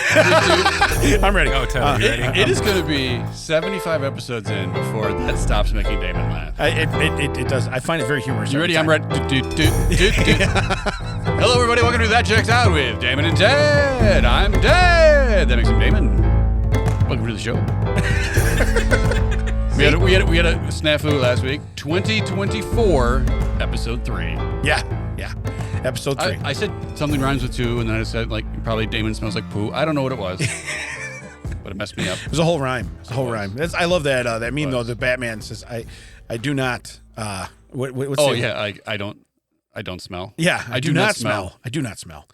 I'm ready. Oh, tell me. It is going to be 75 episodes in before that stops making Damon laugh. It does. I find it very humorous. You ready? I'm ready. Hello, everybody. Welcome to That Checks Out with Damon and Ted. I'm Ted. That makes him Damon. Welcome to the show. we had a snafu last week. 2024, episode 3. Yeah. Episode 3. I said something rhymes with 2, and then I said, like, probably Damon smells like poo. I don't know what it was, but it messed me up. It was a whole rhyme. I love that meme, though. The Batman says, I do not, what's I don't smell. Yeah, I do not smell. I do not smell.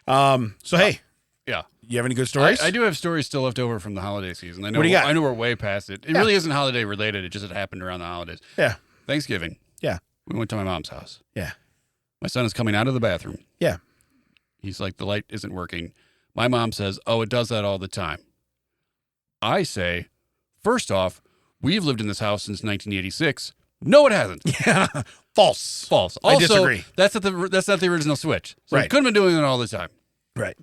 So, hey. Yeah. You have any good stories? I do have stories still left over from the holiday season. I know, what do you got? I know we're way past it. It really isn't holiday related. It just happened around the holidays. Yeah. Thanksgiving. Yeah. We went to my mom's house. Yeah. My son is coming out of the bathroom. Yeah. He's like, the light isn't working. My mom says, oh, it does that all the time. I say, first off, we've lived in this house since 1986. No, it hasn't. Yeah. False. Also, I disagree. That's not the original switch. So right. It couldn't have been doing it all the time. Right.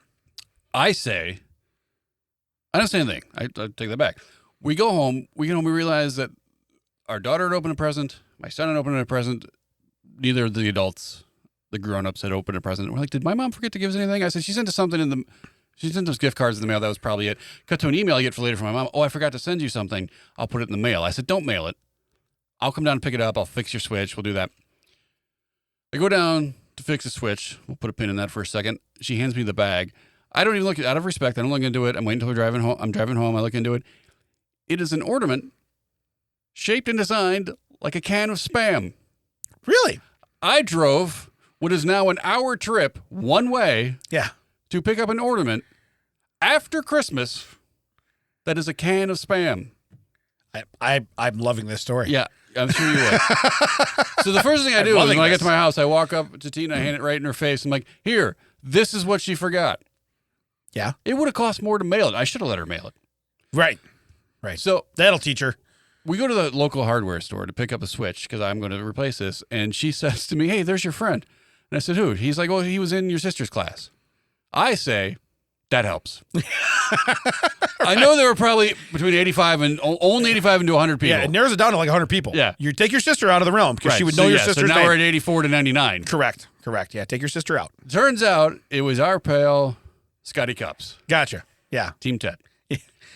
I say, I don't say anything. I take that back. We go home. We realize that our daughter had opened a present. My son had opened a present. Neither of the adults, the grown-ups, had opened a present. We're like, did my mom forget to give us anything? I said, she sent us something she sent us gift cards in the mail. That was probably it. Cut to an email I get for later from my mom. Oh, I forgot to send you something. I'll put it in the mail. I said, don't mail it. I'll come down and pick it up. I'll fix your switch. We'll do that. I go down to fix the switch. We'll put a pin in that for a second. She hands me the bag. I don't even look, out of respect, I don't look into it. I'm waiting until we're driving home. I'm driving home. I look into it. It is an ornament shaped and designed like a can of Spam. Really? I drove what is now an hour trip one way to pick up an ornament after Christmas that is a can of Spam. I'm loving this story. Yeah, I'm sure you would. So the first thing I do is when I get to my house, I walk up to Tina, I hand it right in her face. I'm like, here, this is what she forgot. Yeah. It would have cost more to mail it. I should have let her mail it. Right. So that'll teach her. We go to the local hardware store to pick up a switch because I'm going to replace this. And she says to me, hey, there's your friend. And I said, who? He's like, well, he was in your sister's class. I say, that helps. I know there were probably between 85 and only 85 and to 100 people. Yeah, it narrows it down to like 100 people. Yeah. You take your sister out of the realm because she would know your sister's so now name. we're at 84 to 99. Correct. Yeah, take your sister out. Turns out it was our pal, Scotty Cups. Gotcha. Yeah. Team Ted.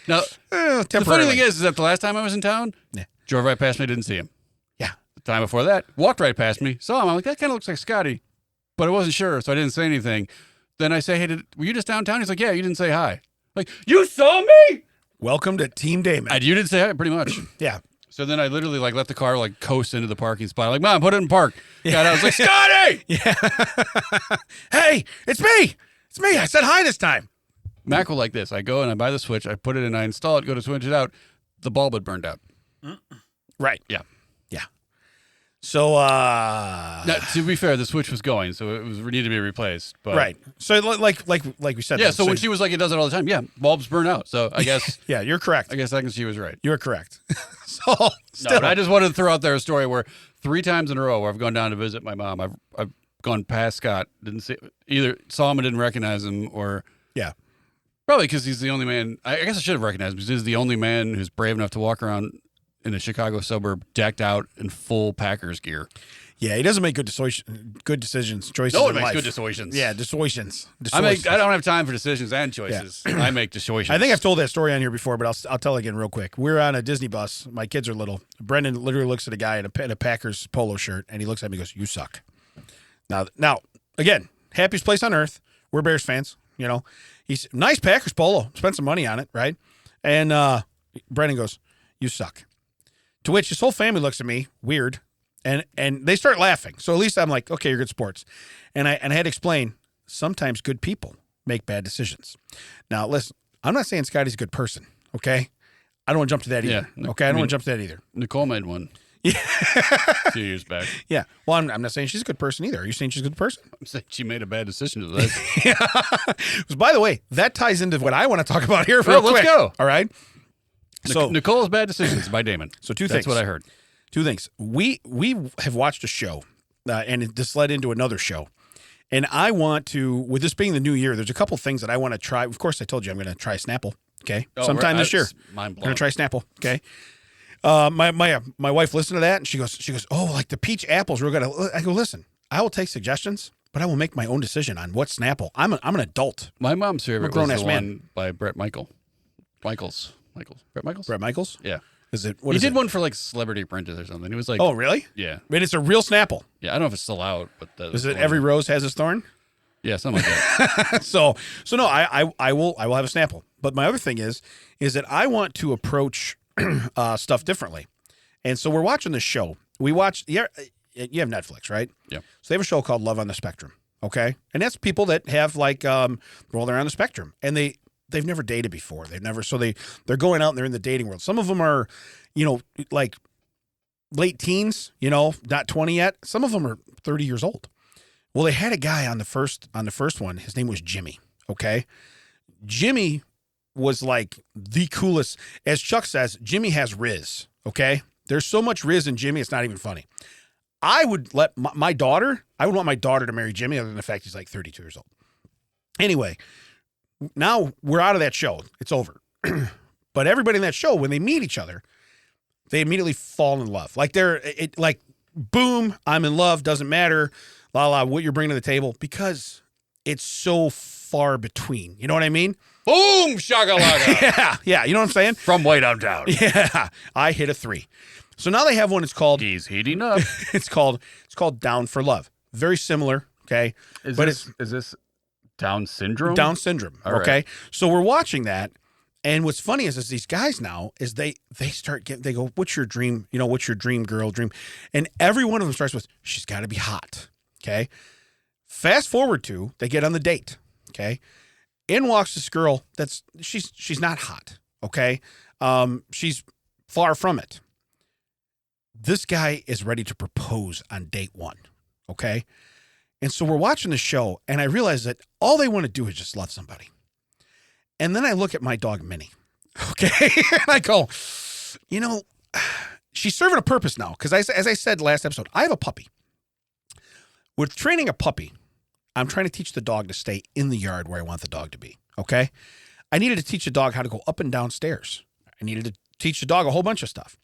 Now, the funny thing is that the last time I was in town, drove right past me, didn't see him. Yeah. The time before that, walked right past me, saw him. I'm like, that kind of looks like Scotty. But I wasn't sure, so I didn't say anything. Then I say, hey, were you just downtown? He's like, yeah, you didn't say hi. Like, you saw me? Welcome to Team Damon. You didn't say hi, pretty much. Yeah. So then I literally let the car coast into the parking spot. I'm like, Mom, put it in park. Yeah. I was like, Scotty! Yeah. Hey, it's me. I said hi this time. Mac will like this. I go and I buy the switch. I put it in. I install it. Go to switch it out. The bulb had burned out. Right. Yeah. So, now, to be fair, the switch was going, so it needed to be replaced. But right. So, like we said. Yeah. So when she was like, it does it all the time. Yeah. Bulbs burn out. So I guess. Yeah, you're correct. I guess she was right. You're correct. So, still. No, I just wanted to throw out there a story where 3 times in a row where I've gone down to visit my mom. I've gone past Scott. Saw him and didn't recognize him, or probably because he's the only man. I guess I should have recognized him because he's the only man who's brave enough to walk around in a Chicago suburb decked out in full Packers gear. Yeah, he doesn't make good decisions, choices No one in makes life. good decisions. Yeah, decisions. I don't have time for decisions and choices. Yeah. I make decisions. I think I've told that story on here before, but I'll tell it again real quick. We're on a Disney bus. My kids are little. Brendan literally looks at a guy in a Packers polo shirt, and he looks at me and goes, "You suck." Now, again, happiest place on earth. We're Bears fans. You know, he's nice Packers polo. Spent some money on it, right? And Brendan goes, "You suck." To which his whole family looks at me, weird, and they start laughing. So at least I'm like, okay, you're good sports. And I had to explain, sometimes good people make bad decisions. Now, listen, I'm not saying Scotty's a good person, okay? I don't want to jump to that either. Yeah. Okay, I don't want to jump to that either. Nicole made one. Yeah. A few years back. Yeah. Well, I'm not saying she's a good person either. Are you saying she's a good person? I'm saying she made a bad decision to this. Yeah. By the way, that ties into what I want to talk about here real quick. Let's go. All right. So Nicole's Bad Decisions by Damon. So two That's things. what I heard. 2 things. We have watched a show, and this led into another show. And I want to, with this being the new year, there's a couple things that I want to try. Of course, I told you I'm going to try Snapple. Okay, sometime this year. Mind I'm blown. going to try Snapple. Okay. My wife listened to that and she goes, oh, like the peach apple's real good. I go, listen, I will take suggestions, but I will make my own decision on what Snapple. I'm an adult. My mom's favorite was the man. one by Brett Michaels. Brett Michaels? Brett Michaels? Yeah. Is it? He did one for like Celebrity Apprentice or something. It was like, oh, really? Yeah. I mean, it's a real Snapple. Yeah. I don't know if it's still out, but Is it every rose has its thorn? Yeah, something like that. so no, I will have a Snapple. But my other thing is that I want to approach stuff differently. And so we're watching this show. We watch. You have Netflix, right? Yeah. So they have a show called Love on the Spectrum. Okay, and that's people that have like they're on the spectrum, and they've never dated before. They've never, so they're going out and they're in the dating world. Some of them are, like late teens, not 20 yet. Some of them are 30 years old. Well, they had a guy on the first one. His name was Jimmy. Okay, Jimmy was like the coolest. As Chuck says, Jimmy has Riz. Okay, there's so much Riz in Jimmy, it's not even funny. I would let my daughter. I would want my daughter to marry Jimmy, other than the fact he's like 32 years old. Anyway. Now we're out of that show. It's over. But everybody in that show, when they meet each other, they immediately fall in love. Like boom, I'm in love. Doesn't matter, what you're bringing to the table, because it's so far between. You know what I mean? Boom, shakalaka. yeah. You know what I'm saying? From way downtown. Yeah, I hit a 3. So now they have one. It's called. He's heating up. It's called Down for Love. Very similar. Okay, Is this Down syndrome? Down syndrome. All okay. right. So we're watching that. And what's funny is these guys now is they go, what's your dream? What's your dream girl dream? And every one of them starts with, she's got to be hot. Okay. Fast forward to, they get on the date. Okay. In walks this girl she's not hot. Okay. She's far from it. This guy is ready to propose on date 1. Okay. And so we're watching the show, and I realize that all they want to do is just love somebody. And then I look at my dog, Minnie, okay? And I go, she's serving a purpose now. Because as I said last episode, I have a puppy. With training a puppy, I'm trying to teach the dog to stay in the yard where I want the dog to be, okay? I needed to teach the dog how to go up and down stairs. I needed to teach the dog a whole bunch of stuff.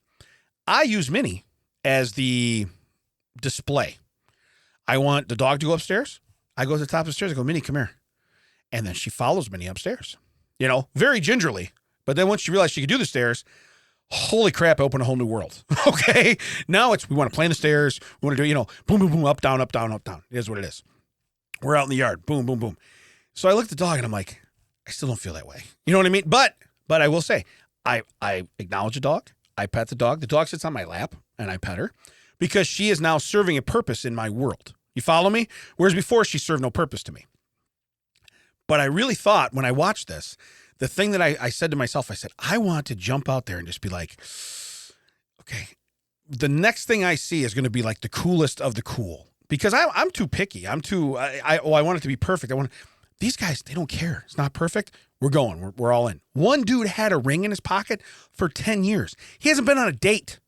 I use Minnie as the display. I want the dog to go upstairs. I go to the top of the stairs. I go, Minnie, come here. And then she follows Minnie upstairs, very gingerly. But then once she realized she could do the stairs, holy crap, I opened a whole new world. Okay. Now we want to play on the stairs. We want to do, boom, boom, boom, up, down, up, down, up, down. It is what it is. We're out in the yard. Boom, boom, boom. So I look at the dog and I'm like, I still don't feel that way. You know what I mean? But I will say, I acknowledge the dog. I pet the dog. The dog sits on my lap and I pet her because she is now serving a purpose in my world. You follow me? Whereas before, she served no purpose to me. But I really thought when I watched this, the thing that I said to myself, I said, I want to jump out there and just be like, okay, the next thing I see is going to be like the coolest of the cool. Because I'm too picky. I want it to be perfect. These guys, they don't care. It's not perfect. We're going. We're all in. One dude had a ring in his pocket for 10 years. He hasn't been on a date.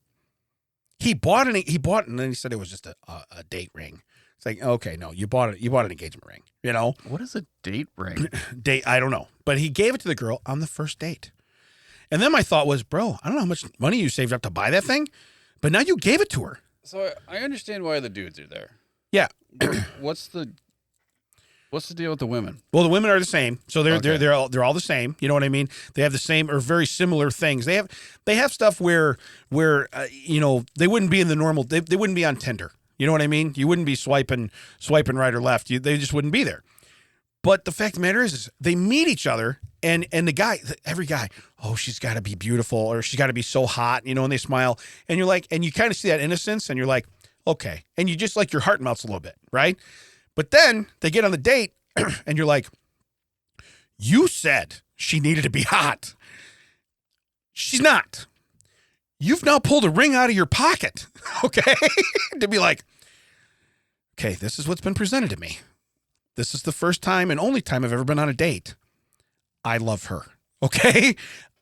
He bought it, and then he said it was just a date ring. It's like, okay, no, you bought an engagement ring, What is a date ring? I don't know. But he gave it to the girl on the first date. And then my thought was, bro, I don't know how much money you saved up to buy that thing, but now you gave it to her. So I understand why the dudes are there. Yeah. What's the deal with the women? Well, the women are the same. So they're all the same. You know what I mean? They have the same or very similar things. They have stuff where they wouldn't be in the normal, they wouldn't be on Tinder. You know what I mean? You wouldn't be swiping right or left. They just wouldn't be there. But the fact of the matter is they meet each other, and every guy, oh, she's got to be beautiful, or she's got to be so hot, and they smile, and you're like, and you kind of see that innocence, and you're like, okay, and you just like your heart melts a little bit, right? But then they get on the date, and you're like, you said she needed to be hot. She's not. You've now pulled a ring out of your pocket, okay? To be like, okay, this is what's been presented to me. This is the first time and only time I've ever been on a date. I love her, okay?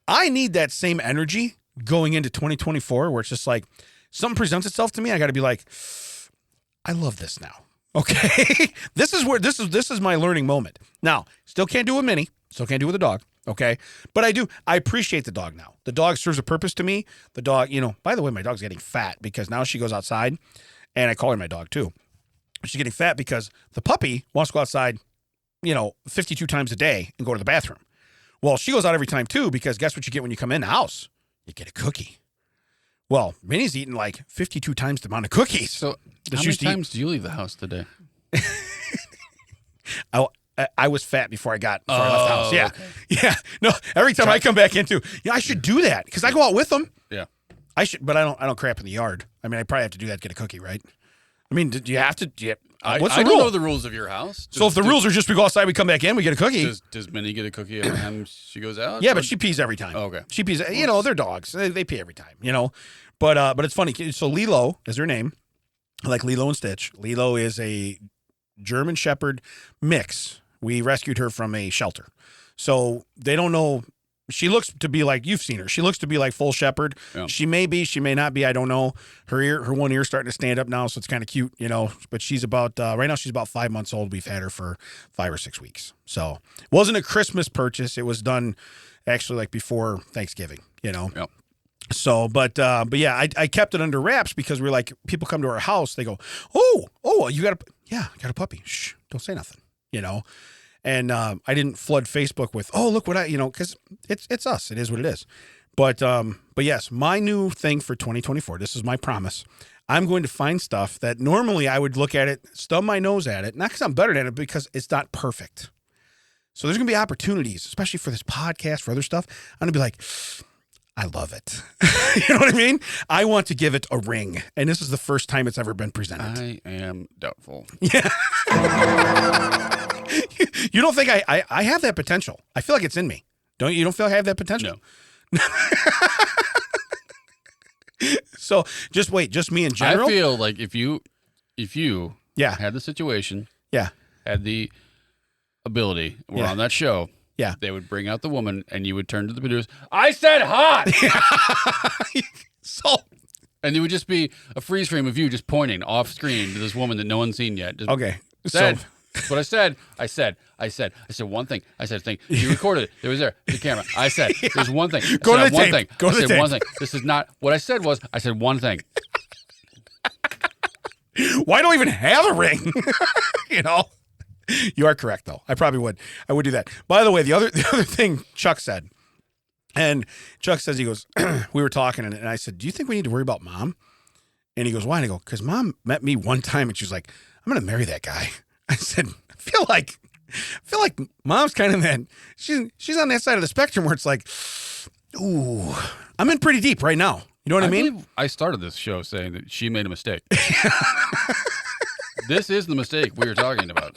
I need that same energy going into 2024 where it's just like something presents itself to me. I got to be like, I love this now, Okay. This is my learning moment. Now, still can't do it with Minnie. Still can't do it with the dog. Okay. But I appreciate the dog now. The dog serves a purpose to me. The dog, by the way, my dog's getting fat because now she goes outside, and I call her my dog too. She's getting fat because the puppy wants to go outside, 52 times a day and go to the bathroom. Well, she goes out every time too, because guess what you get when you come in the house? You get a cookie. Well, Minnie's eating like 52 times the amount of cookies. So how many times do you leave the house today? I was fat before I left the house. Yeah. Okay. Yeah. No, every time I come back into, I should do that because I go out with them. Yeah. I should, but I don't crap in the yard. I mean, I probably have to do that to get a cookie, right? I mean, do you have to? What's the I rule? don't know the rules of your house. So if the rules are just we go outside, we come back in, we get a cookie. Does Minnie get a cookie every time she goes out? Yeah, but she pees every time. Oh, okay. She pees. They're dogs. They pee every time. But it's funny. So Lilo is her name, like Lilo and Stitch. Lilo is a German Shepherd mix. We rescued her from a shelter, so they don't know. She looks to be like, you've seen her. She looks to be like full shepherd. Yeah. She may be, she may not be. I don't know. Her one ear's starting to stand up now, so it's kind of cute, But she's about right now. She's about 5 months old. We've had her for 5 or 6 weeks. So it wasn't a Christmas purchase. It was done actually like before Thanksgiving. Yep. So, but yeah, I kept it under wraps because we're like, people come to our house, they go, oh, you got I got a puppy. Shh, don't say nothing. And I didn't flood Facebook with, oh, look what because it's us. It is what it is. But yes, my new thing for 2024, this is my promise. I'm going to find stuff that normally I would look at it, stub my nose at it, not because I'm better at it, because it's not perfect. So there's going to be opportunities, especially for this podcast, for other stuff. I'm going to be like, I love it. You know what I mean? I want to give it a ring. And this is the first time it's ever been presented. I am doubtful. Yeah. You don't think I have that potential? I feel like it's in me. You don't feel like I have that potential? No. So just me in general. I feel like if you had the situation, yeah, had the ability, were on that show, yeah, they would bring out the woman and you would turn to the producers. I said hot. So. And it would just be a freeze frame of you just pointing off screen to this woman that no one's seen yet. Just okay. Said. What I said one thing. I said a thing. You recorded it. It was there. The camera. I said, there's one thing. Go to the tape. Go to the tape. One thing. This is not what I said was, I said one thing. Why don't I even have a ring? You are correct though. I probably would. I would do that. By the way, the other thing Chuck said, and Chuck says, he goes, we were talking and I said, do you think we need to worry about Mom? And he goes, why? And I go, because Mom met me one time and she was like, I'm going to marry that guy. I said, I feel like Mom's kind of that. She's on that side of the spectrum where it's like, ooh, I'm in pretty deep right now. You know what I mean? Believe I started this show saying that she made a mistake. This is the mistake we were talking about.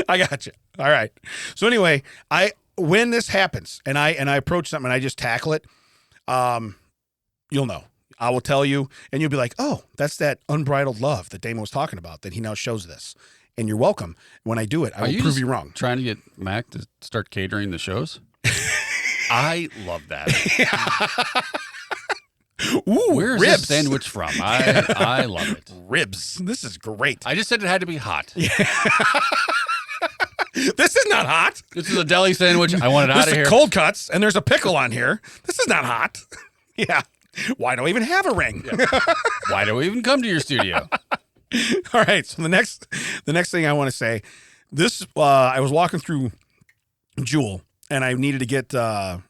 I got you. All right. So anyway, when this happens and I approach something and I just tackle it, you'll know. I will tell you, and you'll be like, oh, that's that unbridled love that Damon was talking about, that he now shows this. And you're welcome. When I do it, I will prove you wrong. Trying to get Mac to start catering the shows? I love that. Ooh, where's ribs. this sandwich from? I love it. Ribs. This is great. I just said it had to be hot. Yeah. This is not hot. This is a deli sandwich. I want it out of here. This is cold cuts, and there's a pickle on here. This is not hot. Yeah. Why do I even have a ring? Yeah. Why do we even come to your studio? All right. So the next thing I want to say, this I was walking through Jewel, and I needed to get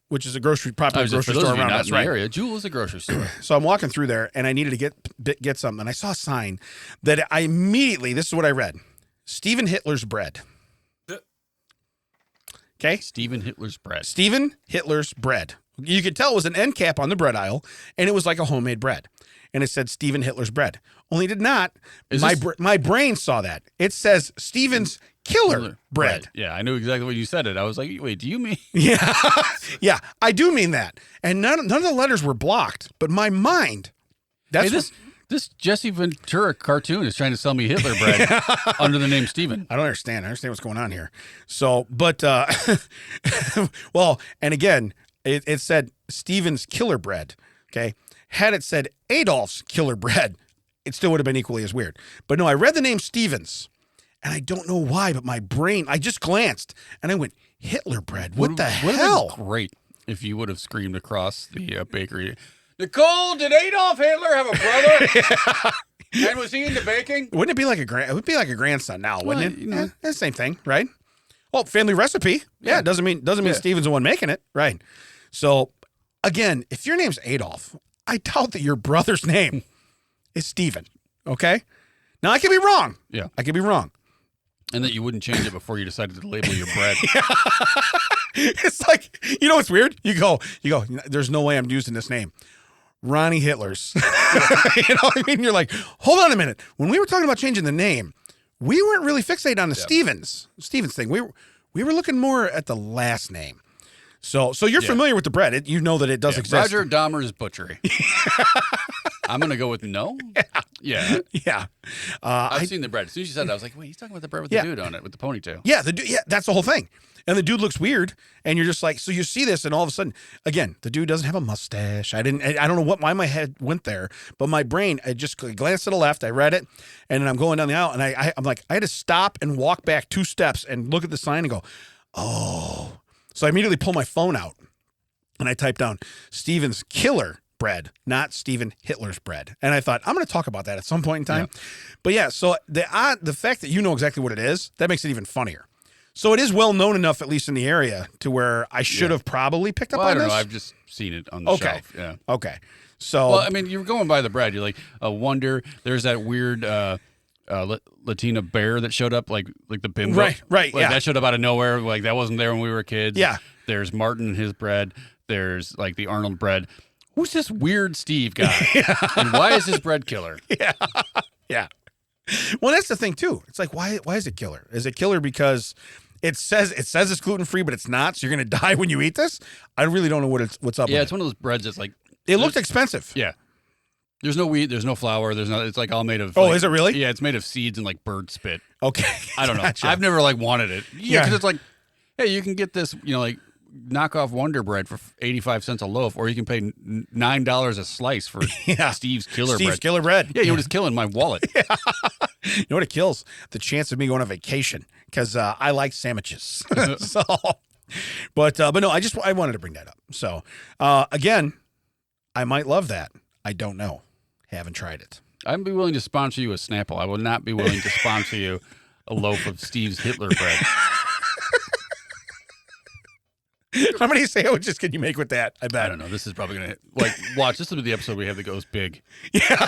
which is a popular grocery store around us, right? Area. Jewel is a grocery store. So I'm walking through there, and I needed to get something. And I saw a sign that I immediately. This is what I read: Stephen Hitler's bread. Okay. Stephen Hitler's bread. Stephen Hitler's bread. You could tell it was an end cap on the bread aisle, and it was like a homemade bread. And it said Stephen Hitler's bread. Only it did not. My brain saw that. It says Stephen's killer bread. Yeah, I knew exactly what you said it. I was like, wait, do you mean? Yeah. Yeah, I do mean that. And none of the letters were blocked, but my mind. This Jesse Ventura cartoon is trying to sell me Hitler bread under the name Stephen. I don't understand. I understand what's going on here. So, but, well, and again, it said Stephen's killer bread. Okay. Had it said Adolf's killer bread, it still would have been equally as weird. But no, I read the name Stevens, and I don't know why, but my brain, I just glanced, and I went, Hitler bread? What the hell? Would have been great if you would have screamed across the bakery, Nicole, did Adolf Hitler have a brother? And was he into baking? Wouldn't it be like it would be like a grandson now, wouldn't it? It's the same thing, right? Well, family recipe. Yeah, it doesn't mean Steven's the one making it, right? So, again, if your name's Adolf, I doubt that your brother's name is Steven, okay? Now, I could be wrong. Yeah. I could be wrong. And that you wouldn't change it before you decided to label your bread. It's like, you know what's weird? You go, there's no way I'm using this name. Ronnie Hitler's. You know what I mean? You're like, hold on a minute. When we were talking about changing the name, we weren't really fixated on the Stevens thing. We were looking more at the last name. So you're familiar with the bread. You know that it does exist. Roger Dahmer's Butchery. I'm going to go with no. Yeah. Yeah. I've seen the bread. As soon as you said that, I was like, wait, he's talking about the bread with the dude on it, with the ponytail. Yeah, that's the whole thing. And the dude looks weird, and you're just like, so you see this, and all of a sudden, again, the dude doesn't have a mustache. I don't know why my head went there, but my brain, I just glanced to the left, I read it, and then I'm going down the aisle, and I'm like, I had to stop and walk back 2 steps and look at the sign and go, oh. So I immediately pull my phone out, and I type down Steven's Killer bread, not Steven Hitler's bread. And I thought, I'm going to talk about that at some point in time. Yeah. But yeah, so the fact that you know exactly what it is, that makes it even funnier. So it is well known enough, at least in the area, to where I should have probably picked up on this. I don't know. I've just seen it on the shelf. Yeah. Okay. So, well, I mean, you're going by the bread. You're like, Wonder. There's that weird Latina bear that showed up, like the bimbo. Right. Like, that showed up out of nowhere. Like, that wasn't there when we were kids. Yeah. There's Martin, his bread. There's, like, the Arnold bread. Who's this weird Steve guy? And why is his bread killer? Yeah. Yeah. Well, that's the thing, too. It's like, why is it killer? Is it killer because it says it's gluten-free, but it's not, so you're going to die when you eat this? I really don't know what's up with it. Yeah, it's one of those breads that's like... It looked expensive. Yeah. There's no wheat, there's no flour, it's like all made of... Oh, is it really? Yeah, it's made of seeds and like bird spit. Okay. I don't know. Gotcha. I've never like wanted it. Yeah, because it's like, hey, you can get this, like knockoff Wonder Bread for 85 cents a loaf, or you can pay $9 a slice for Steve's Killer Bread. Steve's Killer Bread. Yeah, you know what it's killing? My wallet. Yeah. You know what it kills? The chance of me going on vacation, because I like sandwiches. So, but no, I wanted to bring that up. So, again, I might love that. I don't know. Haven't tried it. I'd be willing to sponsor you a Snapple. I will not be willing to sponsor you a loaf of Steve's Hitler bread. How many sandwiches can you make with that? I bet. I don't know. This is probably going to, watch. This will be the episode we have that goes big. Yeah.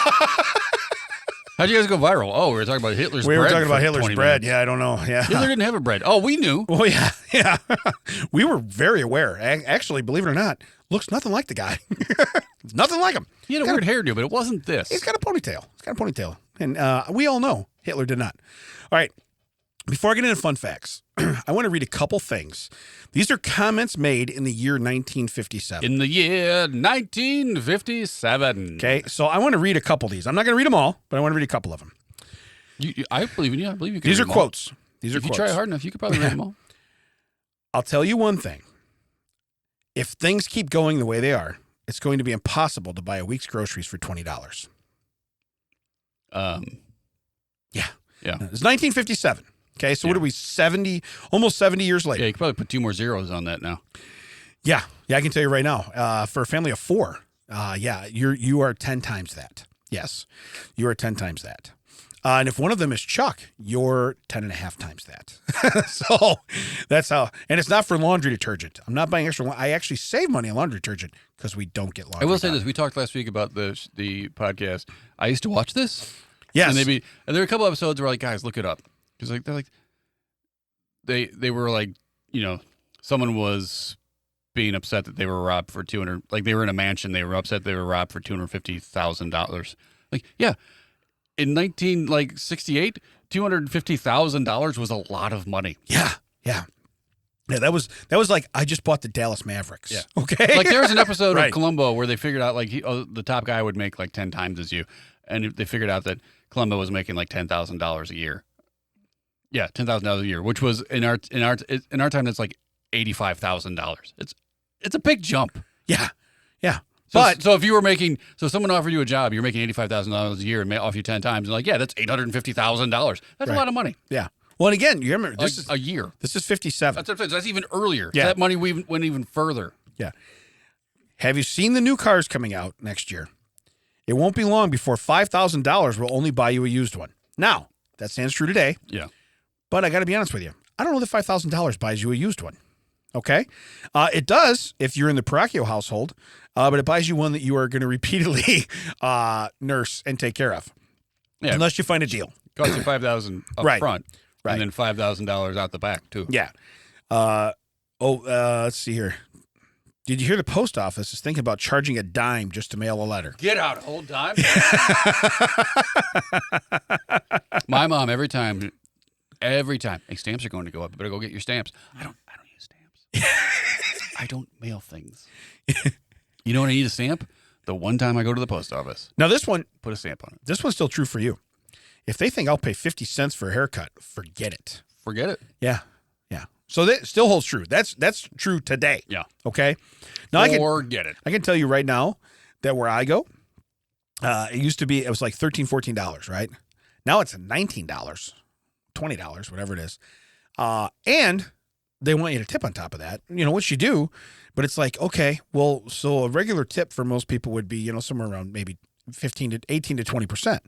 How'd you guys go viral? Oh, we were talking about Hitler's bread. We were talking about Hitler's bread. Minutes. Yeah, I don't know. Yeah. Hitler didn't have a bread. Oh, we knew. Well, yeah. We were very aware. Actually, believe it or not, looks nothing like the guy. It's nothing like him. He had a weird hairdo, but it wasn't this. He's got a ponytail. And we all know Hitler did not. All right. Before I get into fun facts, I want to read a couple things. These are comments made in the year 1957. In the year 1957. Okay, so I want to read a couple of these. I'm not going to read them all, but I want to read a couple of them. I believe in you. I believe you can. These read are quotes. All. These are if quotes. You try hard enough, you could probably read them all. I'll tell you one thing. If things keep going the way they are, it's going to be impossible to buy a week's groceries for $20. Yeah. It's 1957. Okay, so what are we, 70, almost 70 years later? Yeah, you could probably put 2 more zeros on that now. Yeah, I can tell you right now, for a family of 4, you are 10 times that. Yes, you are 10 times that. And if one of them is Chuck, you're 10 and a half times that. So that's how, and it's not for laundry detergent. I'm not buying extra. I actually save money on laundry detergent because we don't get laundry. I will say this. We talked last week about the podcast. I used to watch this. Yes. And there were a couple episodes where like, guys, look it up. Because they were like, someone was being upset that they were robbed for $200. Like they were in a mansion, they were upset they were robbed for $250,000. Like, yeah, in 1968, $250,000 was a lot of money. Yeah. That was like I just bought the Dallas Mavericks. Yeah. Okay. Like there was an episode of Columbo where they figured out like the top guy would make like 10 times as you, and they figured out that Columbo was making like $10,000 a year. Yeah, $10,000 a year, which was in our time that's like $85,000. It's a big jump. Yeah. So if you were making, so someone offered you a job, you're making $85,000 a year and may offer you 10 times, and like, yeah, that's $850,000. That's a lot of money. Yeah. Well, and again, you remember this is a year. This is 57. That's even earlier. Yeah. So that money went even further. Yeah. Have you seen the new cars coming out next year? It won't be long before $5,000 will only buy you a used one. Now, that stands true today. Yeah. But I got to be honest with you. I don't know that $5,000 buys you a used one. Okay? It does if you're in the Paracchio household, but it buys you one that you are going to repeatedly nurse and take care of. Yeah. Unless you find a deal. Costs you $5,000 up front. Right. And then $5,000 out the back, too. Yeah. Let's see here. Did you hear the post office is thinking about charging a dime just to mail a letter? Get out, whole dime. My mom, every time, hey, stamps are going to go up. You better go get your stamps. I don't use stamps. I don't mail things. You know when I need a stamp? The one time I go to the post office. Now this one, put a stamp on it. This one's still true for you. If they think I'll pay 50 cents for a haircut, forget it. Forget it. Yeah. Yeah. So that still holds true. That's true today. Yeah. Okay. Now forget it. I can tell you right now that where I go, it used to be, it was like $13, $14, right? Now it's $19, $20, whatever it is. And they want you to tip on top of that, which you do, but it's like, okay, well, so a regular tip for most people would be, somewhere around maybe 18 to 20%.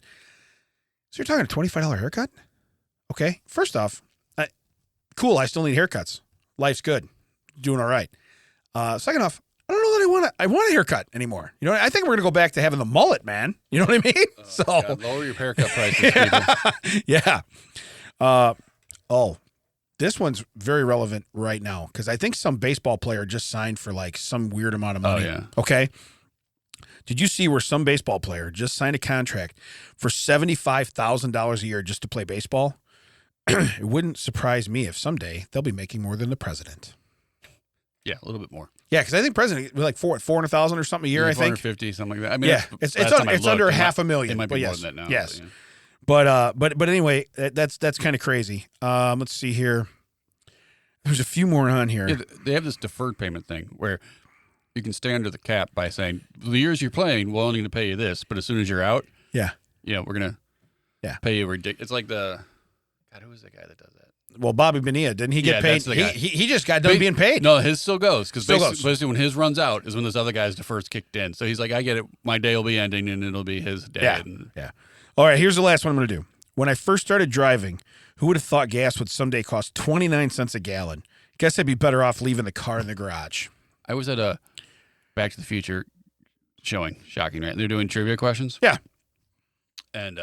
So you're talking a $25 haircut? Okay. First off, cool. I still need haircuts. Life's good. Doing all right. Second off, I don't know that I want a haircut anymore. I think we're going to go back to having the mullet, man. You know what I mean? God, lower your haircut prices, people. Yeah. This one's very relevant right now because I think some baseball player just signed for like some weird amount of money. Oh, yeah. Okay. Did you see where some baseball player just signed a contract for $75,000 a year just to play baseball? It wouldn't surprise me if someday they'll be making more than the president. Yeah, a little bit more. Yeah, because I think president was like $400,000 or something a year. I think 450, something like that. I mean, yeah, it's under $500,000. It might be more than that now. Yes, but, yeah. but anyway, that's kind of crazy. Let's see here. There's a few more on here. Yeah, they have this deferred payment thing where you can stay under the cap by saying the years you're playing, we're only going to pay you this, but as soon as you're out, we're going to pay you ridiculous. It's like God, who is the guy that does that? Well, Bobby Bonilla, didn't he get paid? He just got done being paid. No, his still goes because basically when his runs out is when this other guy's deferred's kicked in. So he's like, I get it. My day will be ending and it'll be his day. Yeah. All right, here's the last one I'm going to do. When I first started driving, who would have thought gas would someday cost 29 cents a gallon? Guess I'd be better off leaving the car in the garage. I was at a Back to the Future showing. Shocking, right? They're doing trivia questions. Yeah. And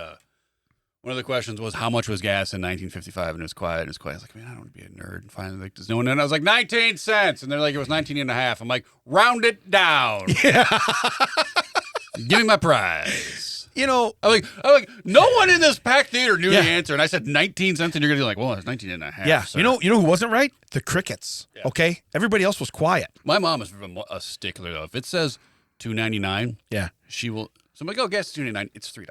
one of the questions was, how much was gas in 1955? And it was quiet. I was like, man, I don't want to be a nerd. And finally, like, there's no one in. I was like, 19 cents. And they're like, it was 19 and a half. I'm like, round it down. Yeah. Give me my prize. I'm like, no one in this packed theater knew the answer. And I said 19 cents. And you're going to be like, well, it's 19 and a half. Yeah. Sir. You know who wasn't right? The crickets. Yeah. Okay. Everybody else was quiet. My mom is a stickler, though. If it says $2.99, she will. So I'm like, oh, gas is $2.99. It's $3.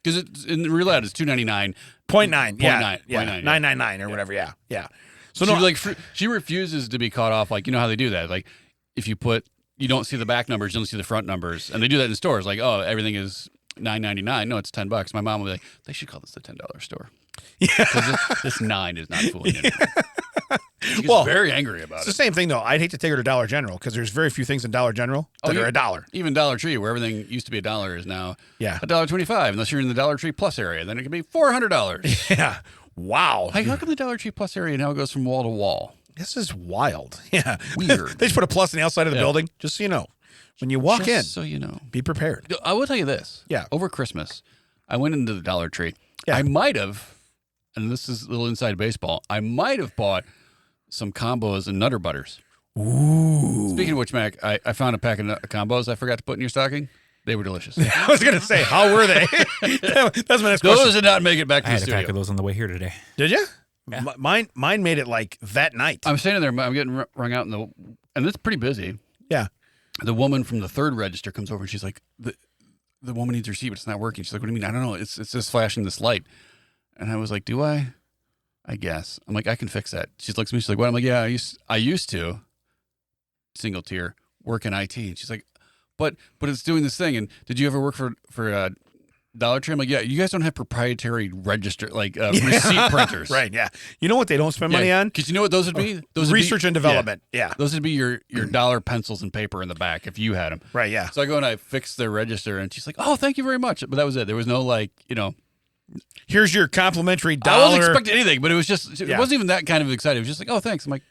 Because it's in the roulette, it's $2.99. 0.9. Yeah. 999 or whatever. Yeah. So she refuses to be caught off. Like, you know how they do that? Like, if you don't see the back numbers, you don't see the front numbers. And they do that in stores. Like, oh, everything is $9.99. No, it's $10. My mom will be like, they should call this the $10 store. Yeah. Because this 9 is not fooling anyone. She's very angry about it. It's the same thing, though. I'd hate to take her to Dollar General because there's very few things in Dollar General that are $1. Even Dollar Tree, where everything used to be $1, is now $1.25. Unless you're in the Dollar Tree Plus area, then it can be $400. Yeah. Wow. How come the Dollar Tree Plus area now goes from wall to wall? This is wild. Yeah. Weird. They just put a plus on the outside of the building, just so you know. When you walk in, so you know, be prepared. I will tell you this. Yeah. Over Christmas, I went into the Dollar Tree. Yeah. I might have, and this is a little inside baseball, I might have bought some combos and Nutter Butters. Ooh. Speaking of which, Mac, I found a pack of combos I forgot to put in your stocking. They were delicious. I was going to say, how were they? That's my next question. Those did not make it back to the studio. I had a pack of those on the way here today. Did you? Yeah. Mine made it like that night. I'm standing there. I'm getting rung out and it's pretty busy. Yeah. The woman from the third register comes over and she's like, the woman needs her receipt, but it's not working. She's like, what do you mean? I don't know. It's just flashing this light. And I was like, do I? I guess. I'm like, I can fix that. She looks at me. She's like, what? I'm like, yeah, I used to, single tier, work in IT. And she's like, But it's doing this thing. And did you ever work for Dollar Tree? I'm like, yeah, you guys don't have proprietary register, like receipt printers. Right, yeah. You know what they don't spend money on? Because you know what those would be? Those would research and development. Yeah. Those would be your dollar pencils and paper in the back if you had them. Right, yeah. So I go and I fix their register, and she's like, oh, thank you very much. But that was it. There was no, like, here's your complimentary $1. I wasn't expecting anything, but it was just, it wasn't even that kind of excited. It was just like, oh, thanks. I'm like,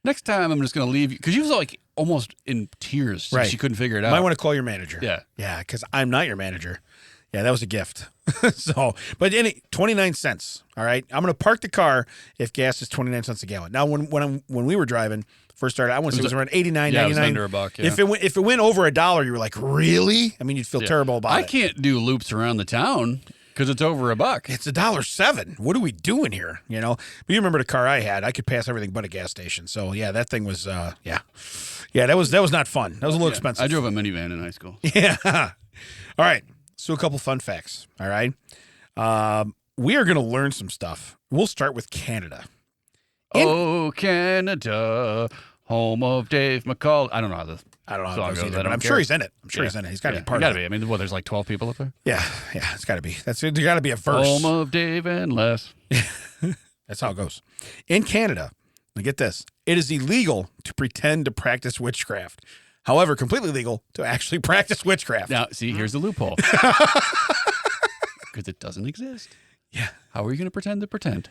next time I'm just going to leave you. Because she was like almost in tears. Right. She couldn't figure it out. Might want to call your manager. Yeah. Yeah, because I'm not your manager. Yeah, that was a gift. So, but 29 cents. All right. I'm going to park the car if gas is 29 cents a gallon. Now, when we were driving, first started, I want to say it was around 89, yeah, 99. it was under $1. Yeah. If it went over $1, you were like, really? I mean, you'd feel terrible about it. I can't do loops around the town because it's over $1. It's $1.07. What are we doing here? But you remember the car I had? I could pass everything but a gas station. So yeah, that thing was yeah, that was not fun. That was a little expensive. I drove a minivan in high school. Yeah. All right. So a couple fun facts. All right. We are going to learn some stuff. We'll start with Canada. Oh, Canada, home of Dave McCall. I don't know how this. I don't know how song it goes goes. either, I but don't I'm care. sure he's in it. I'm sure he's in it. He's got to be part of it. I mean, there's like 12 people up there. Yeah. It's got to be. There got to be a verse. Home of Dave and Les. That's how it goes. In Canada, now get this, it is illegal to pretend to practice witchcraft. However, completely legal to actually practice witchcraft. Now, see, here's the loophole. Because it doesn't exist. Yeah. How are you going to pretend to pretend?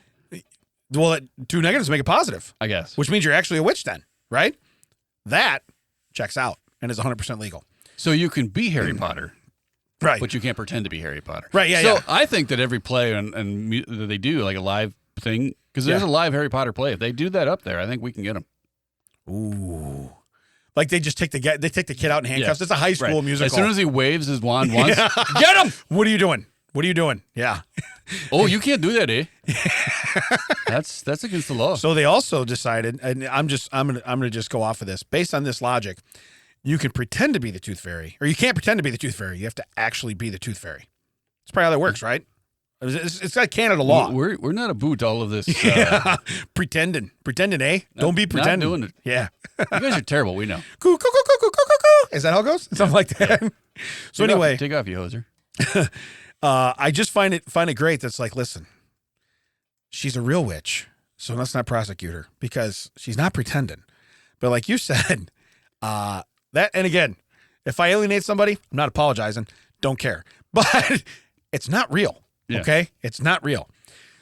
Well, two negatives make it positive, I guess. which means you're actually a witch then, right? That checks out and is 100% legal. So you can be Harry Potter, Right. but you can't pretend to be Harry Potter. Right, yeah, So yeah. I think that every play and that they do, like a live thing, because there's a live Harry Potter play. If they do that up there, I think we can get them. Ooh. Like they just take the kid out in handcuffs. Yeah. It's a high school Right. musical. As soon as he waves his wand once, get him! What are you doing? What are you doing? Yeah. Oh, you can't do that, eh? That's against the law. So they also decided, and I'm gonna just go off of this. Based on this logic, you can pretend to be the Tooth Fairy, or you can't pretend to be the Tooth Fairy. You have to actually be the Tooth Fairy. That's probably how that works, right? It's like Canada law. We're not about all of this. Yeah. Pretending, eh? Don't be pretending. Not doing it. Yeah. You guys are terrible. We know. Coo, coo, coo, coo, coo, coo, coo. Is that how it goes? Something like that. So anyway, take off, you hoser. I just find it great. That's like, listen, she's a real witch, so let's not prosecute her because she's not pretending. But like you said, and again, if I alienate somebody, I'm not apologizing. Don't care. But it's not real. Yeah. Okay? It's not real.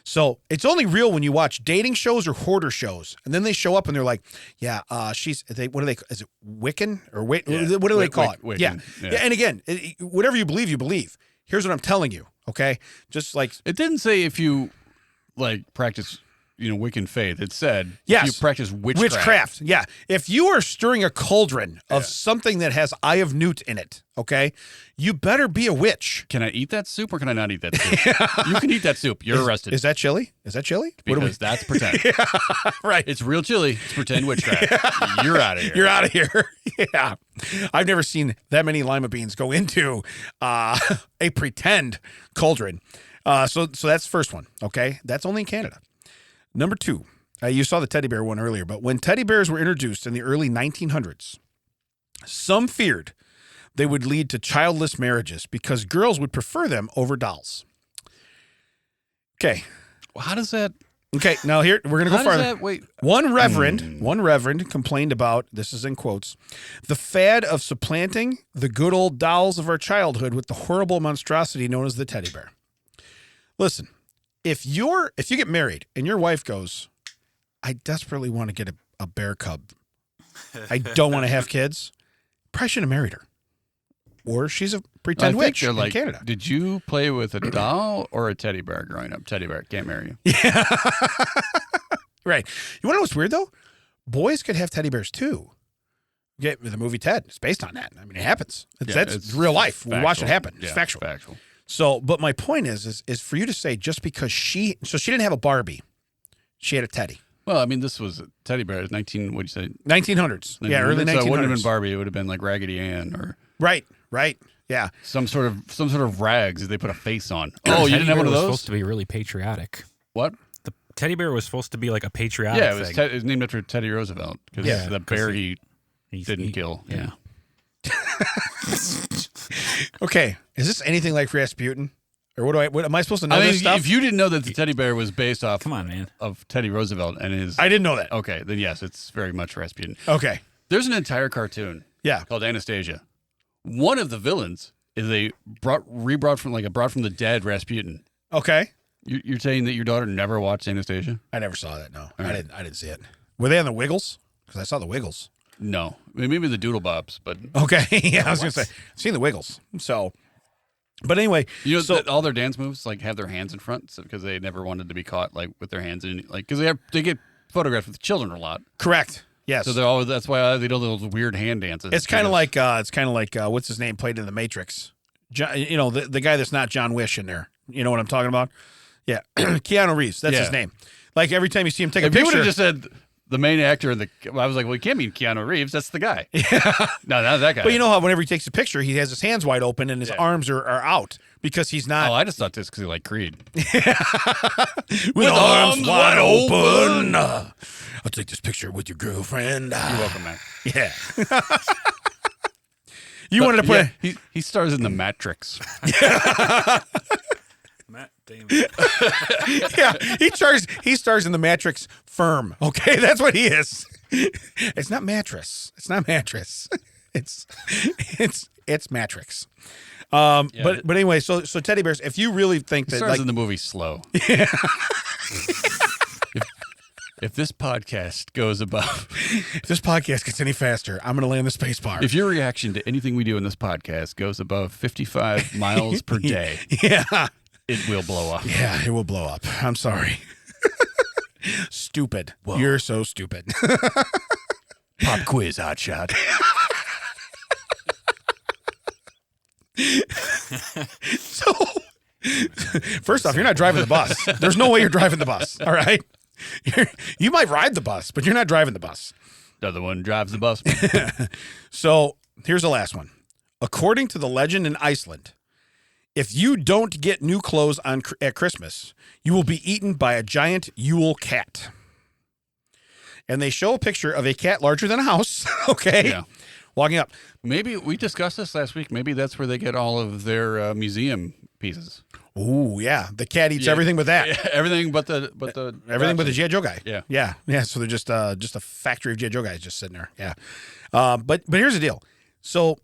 So it's only real when you watch dating shows or hoarder shows, and then they show up and they're like, "Yeah, what do they? Is it Wiccan or what do they call it? Wiccan. Yeah. And again, whatever you believe, you believe. Here's what I'm telling you, okay? Just like It didn't say if you like practice, Wiccan faith. It said Yes. if you practice witchcraft. Yeah. If you are stirring a cauldron of something that has Eye of Newt in it, okay, you better be a witch. Can I eat that soup or can I not eat that soup? You can eat that soup. You're arrested. Is that chili? Because that's pretend. Right. It's real chili. It's pretend witchcraft. You're out of here. You're out of here. Yeah. I've never seen that many lima beans go into a pretend cauldron. So that's the first one, okay? That's only in Canada. Number 2, you saw the teddy bear one earlier, but when teddy bears were introduced in the early 1900s, some feared they would lead to childless marriages because girls would prefer them over dolls. Okay. Well, how does that? Okay, now here, we're going to go farther. Wait. One reverend complained about, this is in quotes, the fad of supplanting the good old dolls of our childhood with the horrible monstrosity known as the teddy bear. Listen, if you get married and your wife goes, I desperately want to get a bear cub. I don't want to have kids. Probably shouldn't have married her. Or she's a pretend witch in Canada. Did you play with a doll or a teddy bear growing up? Teddy bear can't marry you. Yeah. Right. You want to know what's weird, though? Boys could have teddy bears, too. Get the movie Ted. It's based on that. I mean, it happens. It's real life. Factual. We watch it happen. It's Yeah, factual. Factual. So, but my point is for you to say just because she didn't have a Barbie, she had a teddy. Well, I mean, this was a teddy bear. 19, what'd you say? 1900s. Yeah, early 1900s. So it wouldn't have been Barbie. It would have been like Raggedy Ann or Right. Yeah. some sort of rags that they put a face on. Oh, you didn't have one of those? Supposed to be really patriotic. What? The teddy bear was supposed to be like a patriotic Yeah, it was, thing. it was named after Teddy Roosevelt because the bear he didn't kill. Yeah. Okay, is this anything like Rasputin? Or what am I supposed to know I mean, this stuff? if you didn't know that the teddy bear was based off Come on, man. of Teddy Roosevelt and his... I didn't know that. Okay, then yes, it's very much Rasputin. Okay. There's an entire cartoon Yeah. called Anastasia. One of the villains is brought from the dead Rasputin. Okay. You're saying that your daughter never watched Anastasia? I never saw that. No, All right. I didn't see it. Were they on the Wiggles? Because I saw the Wiggles. No. I mean, maybe the Doodle Bobs, but... Okay. Yeah, I was going to say, I've seen the Wiggles. So, but anyway. You know, so, that all their dance moves like have their hands in front because they never wanted to be caught like with their hands in, like, because they get photographed with children a lot. correct. Yes. So that's why they do those weird hand dances. it's kind of like what's his name played in The Matrix? John, the guy that's not John Wish in there. You know what I'm talking about? Yeah. Keanu Reeves. That's his name. Like every time you see him take a if you would picture. have just said the main actor I was like, well, you can't mean Keanu Reeves. That's the guy. Yeah. No, not that guy. But you know how whenever he takes a picture, he has his hands wide open and his arms are out because he's not. Oh, I just thought this because he liked Creed. with arms wide open. I'll take this picture with your girlfriend. You're welcome, man. Yeah. You wanted to put he stars in The Matrix. Matt Damon. yeah, he stars in The Matrix firm. Okay, that's what he is. It's not mattress. It's not mattress. It's Matrix. But anyway, so teddy bears, if you really think He that stars like in the movie Slow. Yeah. If this podcast goes above, if this podcast gets any faster, I'm going to land the space bar. if your reaction to anything we do in this podcast goes above 55 miles per day, Yeah. it will blow up. Yeah, it will blow up. I'm sorry. Stupid. Whoa. You're so stupid. Pop quiz, hotshot. So, first off, you're not driving the bus. There's no way you're driving the bus. All right. You might ride the bus, but you're not driving the bus. The other one drives the bus. So here's the last one. According to the legend in Iceland, if you don't get new clothes at Christmas, you will be eaten by a giant Yule cat. And they show a picture of a cat larger than a house. Okay. Yeah. Walking up. Maybe we discussed this last week. Maybe that's where they get all of their museum pieces. Ooh, yeah. The cat eats everything but that. Yeah, everything but the Everything but the G.I. Joe guy. Yeah. Yeah. So they're just a factory of G.I. Joe guys just sitting there. Yeah. But here's the deal. So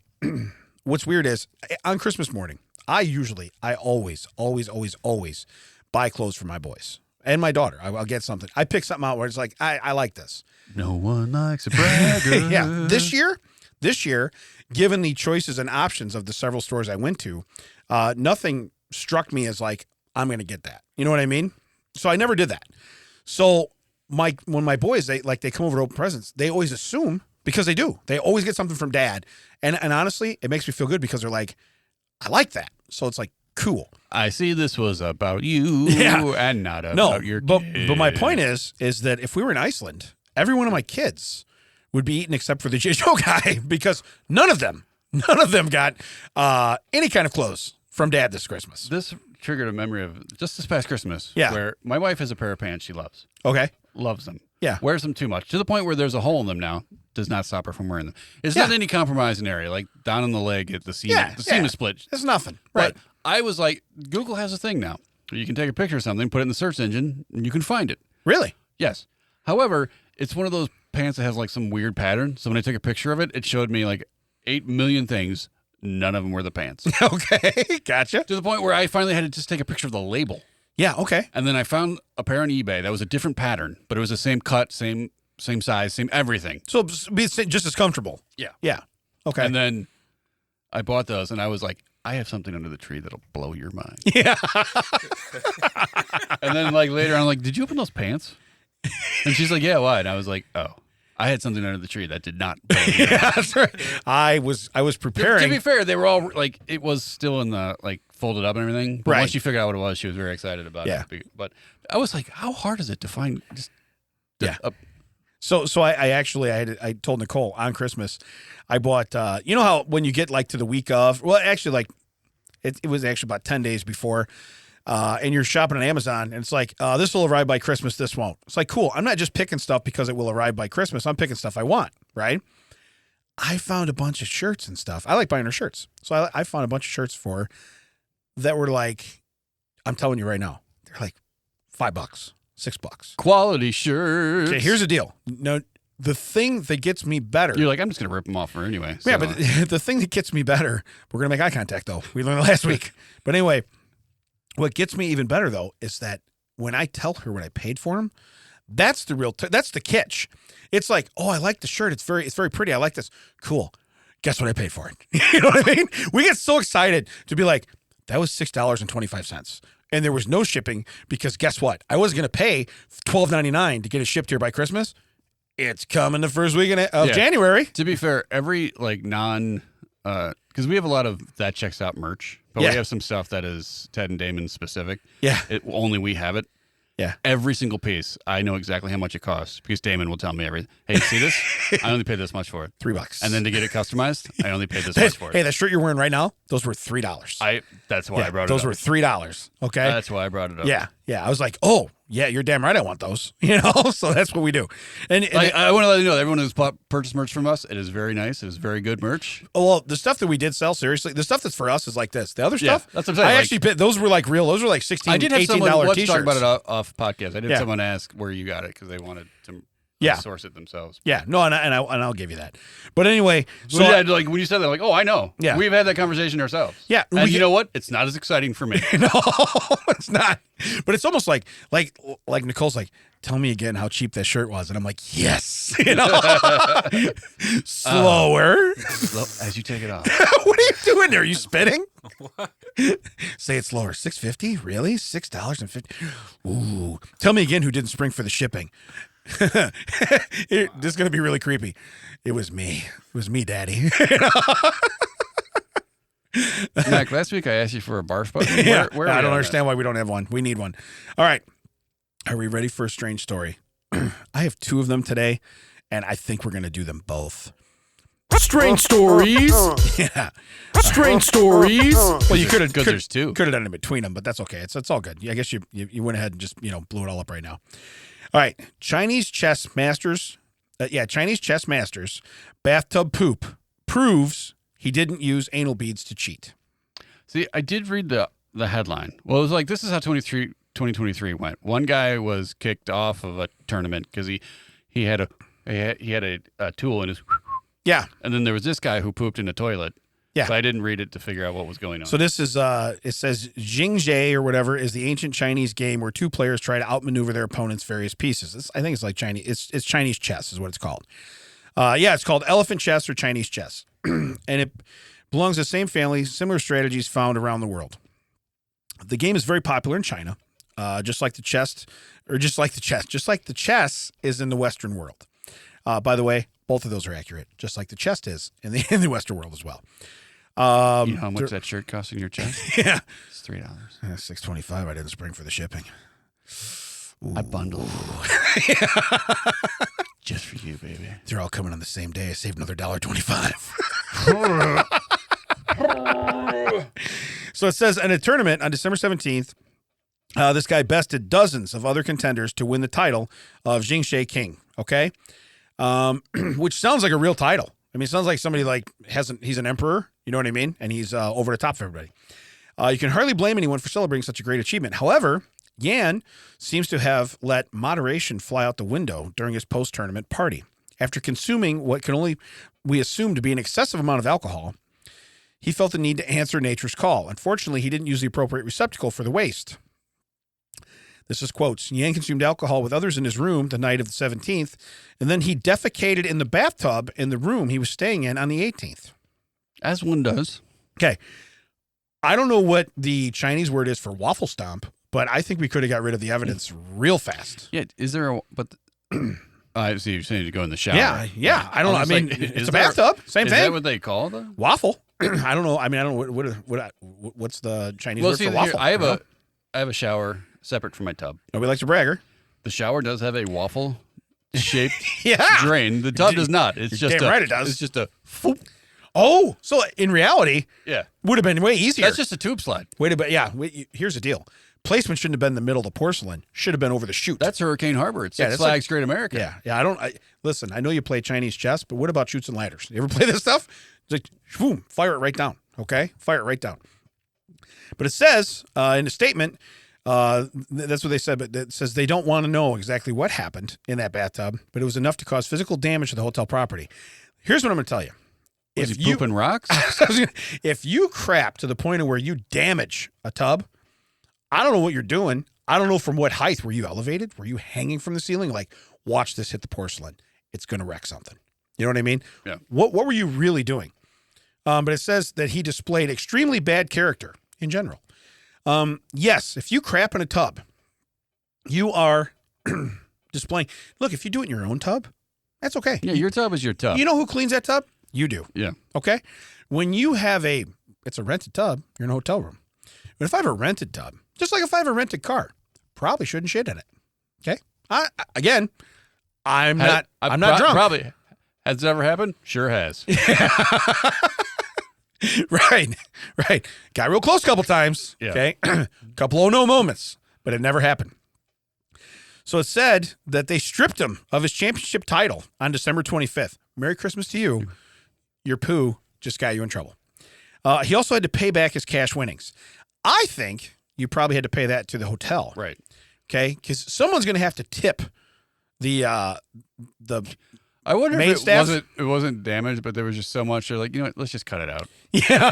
what's weird is on Christmas morning, I always buy clothes for my boys and my daughter. I'll get something. I pick something out where it's like, I like this. No one likes a bragger. Yeah. This year, given the choices and options of the several stores I went to, nothing struck me as like, I'm going to get that. You know what I mean? So I never did that. So when my boys, they come over to open presents, they always assume, because they do, they always get something from dad. And honestly, it makes me feel good because they're like, I like that. So it's like, cool. I see this was about you and not about your kid. But my point is that if we were in Iceland, every one of my kids would be eaten except for the G.I. Joe guy because none of them got any kind of clothes from dad this Christmas. This triggered a memory of just this past Christmas. Yeah. Where my wife has a pair of pants she loves. Okay. Loves them. Yeah. Wears them too much to the point where there's a hole in them now. Does not stop her from wearing them. It's not any compromising area, like down on the leg at the seam. The seam is split. It's nothing. Right. But I was like, Google has a thing now. You can take a picture of something, put it in the search engine, and you can find it. Really? Yes. However, it's one of those pants that has like some weird pattern. So when I took a picture of it, it showed me like 8 million things. None of them were the pants. Okay. Gotcha. To the point where I finally had to just take a picture of the label. Yeah. Okay. And then I found a pair on eBay that was a different pattern, but it was the same cut, same size, same everything. So be just as comfortable. Yeah. Yeah. Okay. And then I bought those, and I was like, I have something under the tree that'll blow your mind. Yeah. And then like later on, I'm like, did you open those pants? And she's like, yeah, why? And I was like, oh, I had something under the tree that did not blow your mind. Yeah, that's right. I was preparing. To be fair, they were all like, it was still in the like folded up and everything. But once she figured out what it was, she was very excited about it. But I was like, how hard is it to find just So I told Nicole on Christmas, I bought, you know how when you get like to the week of, well, actually like it was actually about 10 days before, and you're shopping on Amazon and it's like, this will arrive by Christmas. This won't. It's like, cool. I'm not just picking stuff because it will arrive by Christmas. I'm picking stuff I want. Right. I found a bunch of shirts and stuff. I like buying her shirts. So I found a bunch of shirts for her that were like, I'm telling you right now, they're like $5, $6. Quality shirts. Okay, here's the deal. No, the thing that gets me better. You're like, I'm just going to rip them off for her anyway. Yeah, but the thing that gets me better, we're going to make eye contact, though. We learned last week. But anyway, what gets me even better, though, is that when I tell her what I paid for them, that's the real, that's the catch. It's like, oh, I like the shirt. It's very pretty. I like this. Cool. Guess what I paid for it? You know what I mean? We get so excited to be like, that was $6.25. And there was no shipping because guess what? I was going to pay $12.99 to get it shipped here by Christmas. It's coming the first week of January. To be fair, every like because we have a lot of That Checks Out merch, but we have some stuff that is Ted and Damon specific. Yeah. Only we have it. Yeah. Every single piece, I know exactly how much it costs because Damon will tell me everything. Hey, see this? I only paid this much for it. $3. And then to get it customized, I only paid this much for it. Hey, that shirt you're wearing right now, those were $3. That's why I brought it up. Those were $3. Okay. That's why I brought it up. Yeah. Yeah. I was like, oh, yeah, you're damn right I want those. You know, so that's what we do. And I want to let you know that everyone who's purchased merch from us, it is very nice. It is very good merch. Well, the stuff that we did sell, seriously, the stuff that's for us is like this. The other stuff, that's what I'm saying. I actually paid, those were like real. Those were like $16, I did have $18 someone, let's t-shirts. talk about it off podcast. I did have someone ask where you got it because they wanted to source it themselves. Yeah, no, and I'll give you that. But anyway, so like when you said that, like, oh, I know. Yeah, we've had that conversation ourselves. Yeah, and you know what? It's not as exciting for me. No, it's not. But it's almost like Nicole's like, tell me again how cheap that shirt was, and I'm like, yes, you know, slower as you take it off. What are you doing there? Are you spitting? Say it slower. $6.50? Really? $6.50? Ooh. Tell me again who didn't spring for the shipping. This is going to be really creepy. It was me. It was me, Daddy. Mac, last week I asked you for a barf button. Where I don't understand why we don't have one. We need one. All right. Are we ready for a strange story? I have 2 of them today, and I think we're going to do them both. Strange stories. Yeah. Strange stories. Well, you could have there's 2. Could have done it in between them, but that's okay. It's all good. I guess you went ahead and just blew it all up right now. All right, Chinese chess masters. Chinese chess masters bathtub poop proves he didn't use anal beads to cheat. See, I did read the headline. Well, it was like, this is how 2023 went. One guy was kicked off of a tournament because he had a tool in his. Yeah. And then there was this guy who pooped in a toilet. Yeah. So I didn't read it to figure out what was going on. So this is, it says Jingzhe or whatever is the ancient Chinese game where 2 players try to outmaneuver their opponent's various pieces. I think it's like Chinese. It's Chinese chess is what it's called. It's called elephant chess or Chinese chess. And it belongs to the same family, similar strategies found around the world. The game is very popular in China, just like the chess is in the Western world. By the way, both of those are accurate, just like the chest is in the Western world as well. You know how much that shirt costs in your chest? Yeah. It's $3. $6.25. I didn't spring for the shipping. Ooh. I bundled. Just for you, baby. They're all coming on the same day. I saved another $1.25. So it says in a tournament on December 17th, this guy bested dozens of other contenders to win the title of Jingzhe King. Okay. Which sounds like a real title. I mean, it sounds like somebody he's an emperor, you know what I mean? And he's over the top of everybody. You can hardly blame anyone for celebrating such a great achievement. However, Yan seems to have let moderation fly out the window during his post-tournament party. After consuming what can only we assume to be an excessive amount of alcohol, he felt the need to answer nature's call. Unfortunately, he didn't use the appropriate receptacle for the waste. This is quotes. Yan consumed alcohol with others in his room the night of the 17th, and then he defecated in the bathtub in the room he was staying in on the 18th. As one does. Okay. I don't know what the Chinese word is for waffle stomp, but I think we could have got rid of the evidence real fast. Yeah. Is there I see you're saying to go in the shower. Yeah. I don't know. I mean, it's a bathtub. Same thing. Is that what they call the waffle? I don't know. I mean, I don't know what's the Chinese word for waffle. I have a shower separate from my tub. Nobody likes a bragger. The shower does have a waffle shaped yeah. drain. The tub does not. It's just damn right it does. It's just a foop. Oh, so in reality, would have been way easier. That's just a tube slide. Here's the deal. Placement shouldn't have been in the middle of the porcelain. Should have been over the chute. That's Hurricane Harbor. It's Six that's Flags Great America. Yeah. Listen, I know you play Chinese chess, but what about chutes and ladders? You ever play this stuff? It's like, boom, fire it right down. Okay? Fire it right down. But it says in the statement, that's what they said, but it says they don't want to know exactly what happened in that bathtub, but it was enough to cause physical damage to the hotel property. Here's what I'm going to tell you. Was he pooping rocks? If you crap to the point of where you damage a tub, I don't know what you're doing. I don't know from what height. Were you elevated? Were you hanging from the ceiling? Like, watch this hit the porcelain. It's going to wreck something. You know what I mean? Yeah. What were you really doing? But it says that he displayed extremely bad character in general. Yes, if you crap in a tub, you are displaying. Look, if you do it in your own tub, that's okay. Yeah, your tub is your tub. You know who cleans that tub? You do. Yeah. Okay? When you have it's a rented tub, you're in a hotel room. But if I have a rented tub, just like if I have a rented car, probably shouldn't shit in it. Okay? I'm not drunk. Probably. Has it ever happened? Sure has. Right. Got real close a couple times. Yeah. Okay? Couple oh no moments, but it never happened. So it said that they stripped him of his championship title on December 25th. Merry Christmas to you. Your poo just got you in trouble. He also had to pay back his cash winnings. I think you probably had to pay that to the hotel. Right. Okay? Because someone's going to have to tip the I wonder main if staff? it wasn't damaged, but there was just so much. They're like, you know what? Let's just cut it out. Yeah.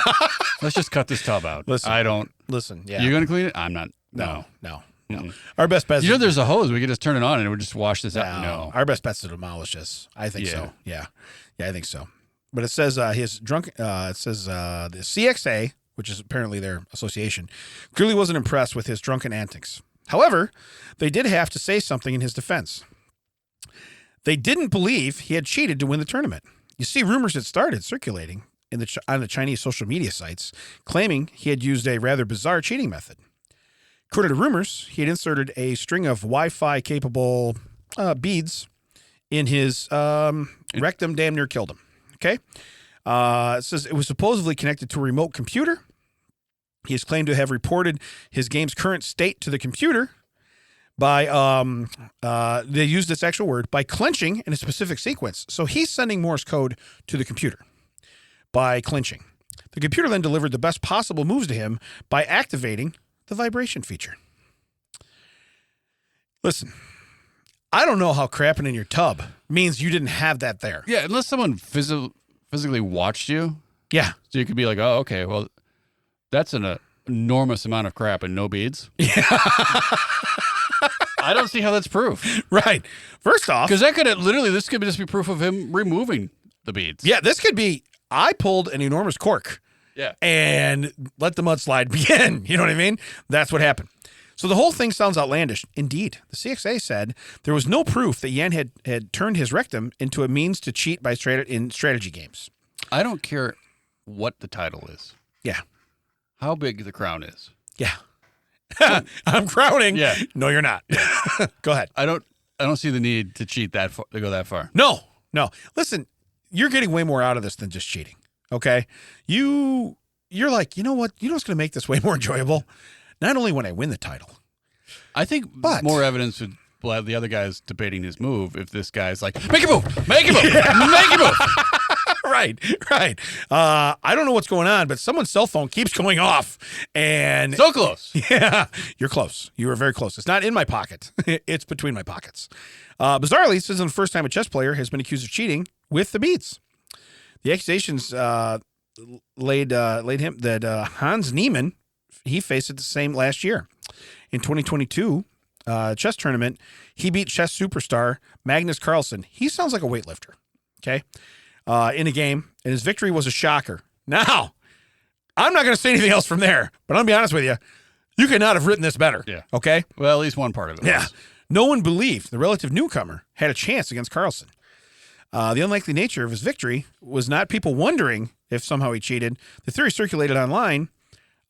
Let's just cut this tub out. Listen. I don't. Listen, yeah. You're gonna clean it? I'm not. No. No. Our best bet is You know, there's a hose. We could just turn it on and it would just wash this out. No. Our best bet's to demolish this. I think so. Yeah, I think so. But it says his drunk. It says the CXA, which is apparently their association, clearly wasn't impressed with his drunken antics. However, they did have to say something in his defense. They didn't believe he had cheated to win the tournament. You see, rumors had started circulating on the Chinese social media sites, claiming he had used a rather bizarre cheating method. According to rumors, he had inserted a string of Wi-Fi capable beads in his rectum, damn near killed him. Okay? It says it was supposedly connected to a remote computer. He is claimed to have reported his game's current state to the computer by, they used this actual word, by clenching in a specific sequence. So he's sending Morse code to the computer by clenching. The computer then delivered the best possible moves to him by activating the vibration feature. Listen, I don't know how crapping in your tub means you didn't have that there. Yeah, unless someone physically watched you. Yeah. So you could be like, oh, okay, well, that's an enormous amount of crap and no beads. Yeah. I don't see how that's proof. Right. First off, Because this could just be proof of him removing the beads. yeah, this could be, I pulled an enormous cork Yeah. and let the mudslide begin. You know what I mean? That's what happened. So the whole thing sounds outlandish. Indeed, the CXA said there was no proof that Yan had turned his rectum into a means to cheat in strategy games. I don't care what the title is. Yeah. How big the crown is. Yeah. I'm crowning. Yeah. No, you're not. Go ahead. I don't see the need to cheat that far, to go that far. No. Listen, you're getting way more out of this than just cheating. Okay. You're like, you know what? You know what's going to make this way more enjoyable? Not only when I win the title. I think But- more evidence would have the other guys debating his move if this guy's like, make a move, make a move, make a move. Right. I don't know what's going on, but someone's cell phone keeps going off. And So close. yeah, you're close. You were very close. It's not in my pocket. It's between my pockets. Bizarrely, this isn't the first time a chess player has been accused of cheating with the beads. The accusations laid him that Hans Niemann, he faced it the same last year. In 2022 chess tournament, he beat chess superstar Magnus Carlsen. He sounds like a weightlifter. Okay. In a game, and his victory was a shocker. Now, I'm not going to say anything else from there, but I'll be honest with you. You could not have written this better. Yeah. Okay? Well, at least one part of it. Yeah. was. No one believed the relative newcomer had a chance against Carlsen. The unlikely nature of his victory was not people wondering if somehow he cheated. The theory circulated online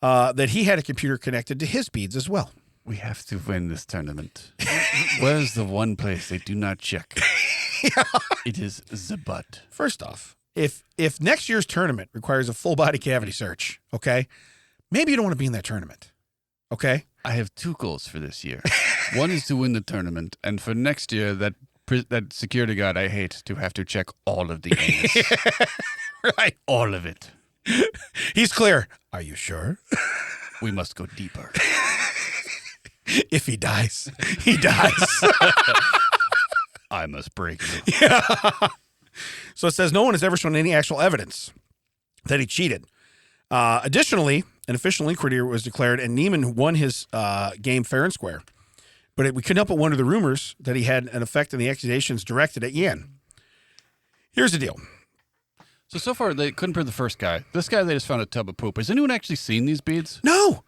that he had a computer connected to his beads as well. We have to win this tournament. Where's the one place they do not check? It is the butt. First off, if next year's tournament requires a full body cavity search, okay, maybe you don't want to be in that tournament. Okay? I have 2 goals for this year. One is to win the tournament, and for next year, that security guard I hate to have to check all of the anus. Right. All of it. He's clear. Are you sure? We must go deeper. If he dies, he dies. I must break you. Yeah. So it says no one has ever shown any actual evidence that he cheated. Additionally, an official inquiry was declared, and Neiman won his game fair and square. But we couldn't help but wonder the rumors that he had an effect on the accusations directed at Yan. Here's the deal. So far, they couldn't prove the first guy. This guy, they just found a tub of poop. Has anyone actually seen these beads? No,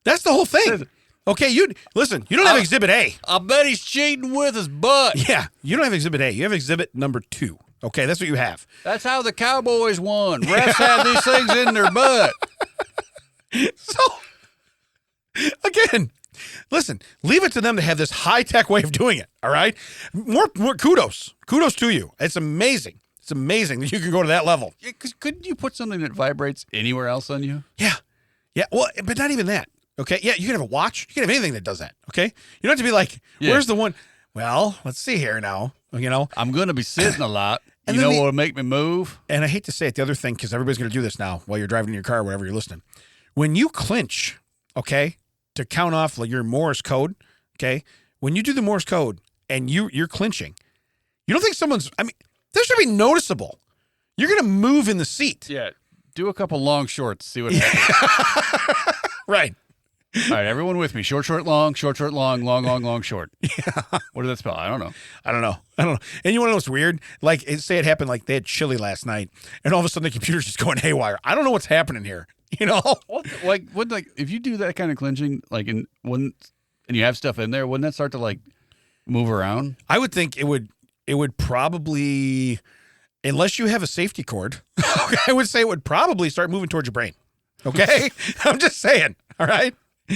that's the whole thing. Okay, you don't have Exhibit A. I bet he's cheating with his butt. Yeah, you don't have Exhibit A. You have Exhibit number 2. Okay, that's what you have. That's how the Cowboys won. Refs had these things in their butt. So, again, listen, leave it to them to have this high-tech way of doing it, all right? More kudos. Kudos to you. It's amazing. It's amazing that you can go to that level. Yeah, couldn't you put something that vibrates anywhere else on you? Yeah. Yeah, well, but not even that, okay? Yeah, you can have a watch. You can have anything that does that, okay? You don't have to be like, where's the one? Well, let's see here now, I'm going to be sitting a lot. And you know then what will make me move? And I hate to say it, the other thing, because everybody's going to do this now while you're driving in your car or whatever you're listening. When you clinch, okay, to count off like your Morse code, okay, when you do the Morse code and you're clinching, you don't think that should be noticeable. You're going to move in the seat. Yeah. Do a couple long shorts, see what happens. Right. All right, everyone with me. Short, long, short, long, long, short. Yeah. What does that spell? I don't know. And you want to know what's weird? Like, say it happened like they had chili last night, and all of a sudden the computer's just going haywire. I don't know what's happening here. What if you do that kind of clinching, like and you have stuff in there, wouldn't that start to like move around? I would think it would probably, unless you have a safety cord, I would say it would probably start moving towards your brain. Okay? I'm just saying. All right?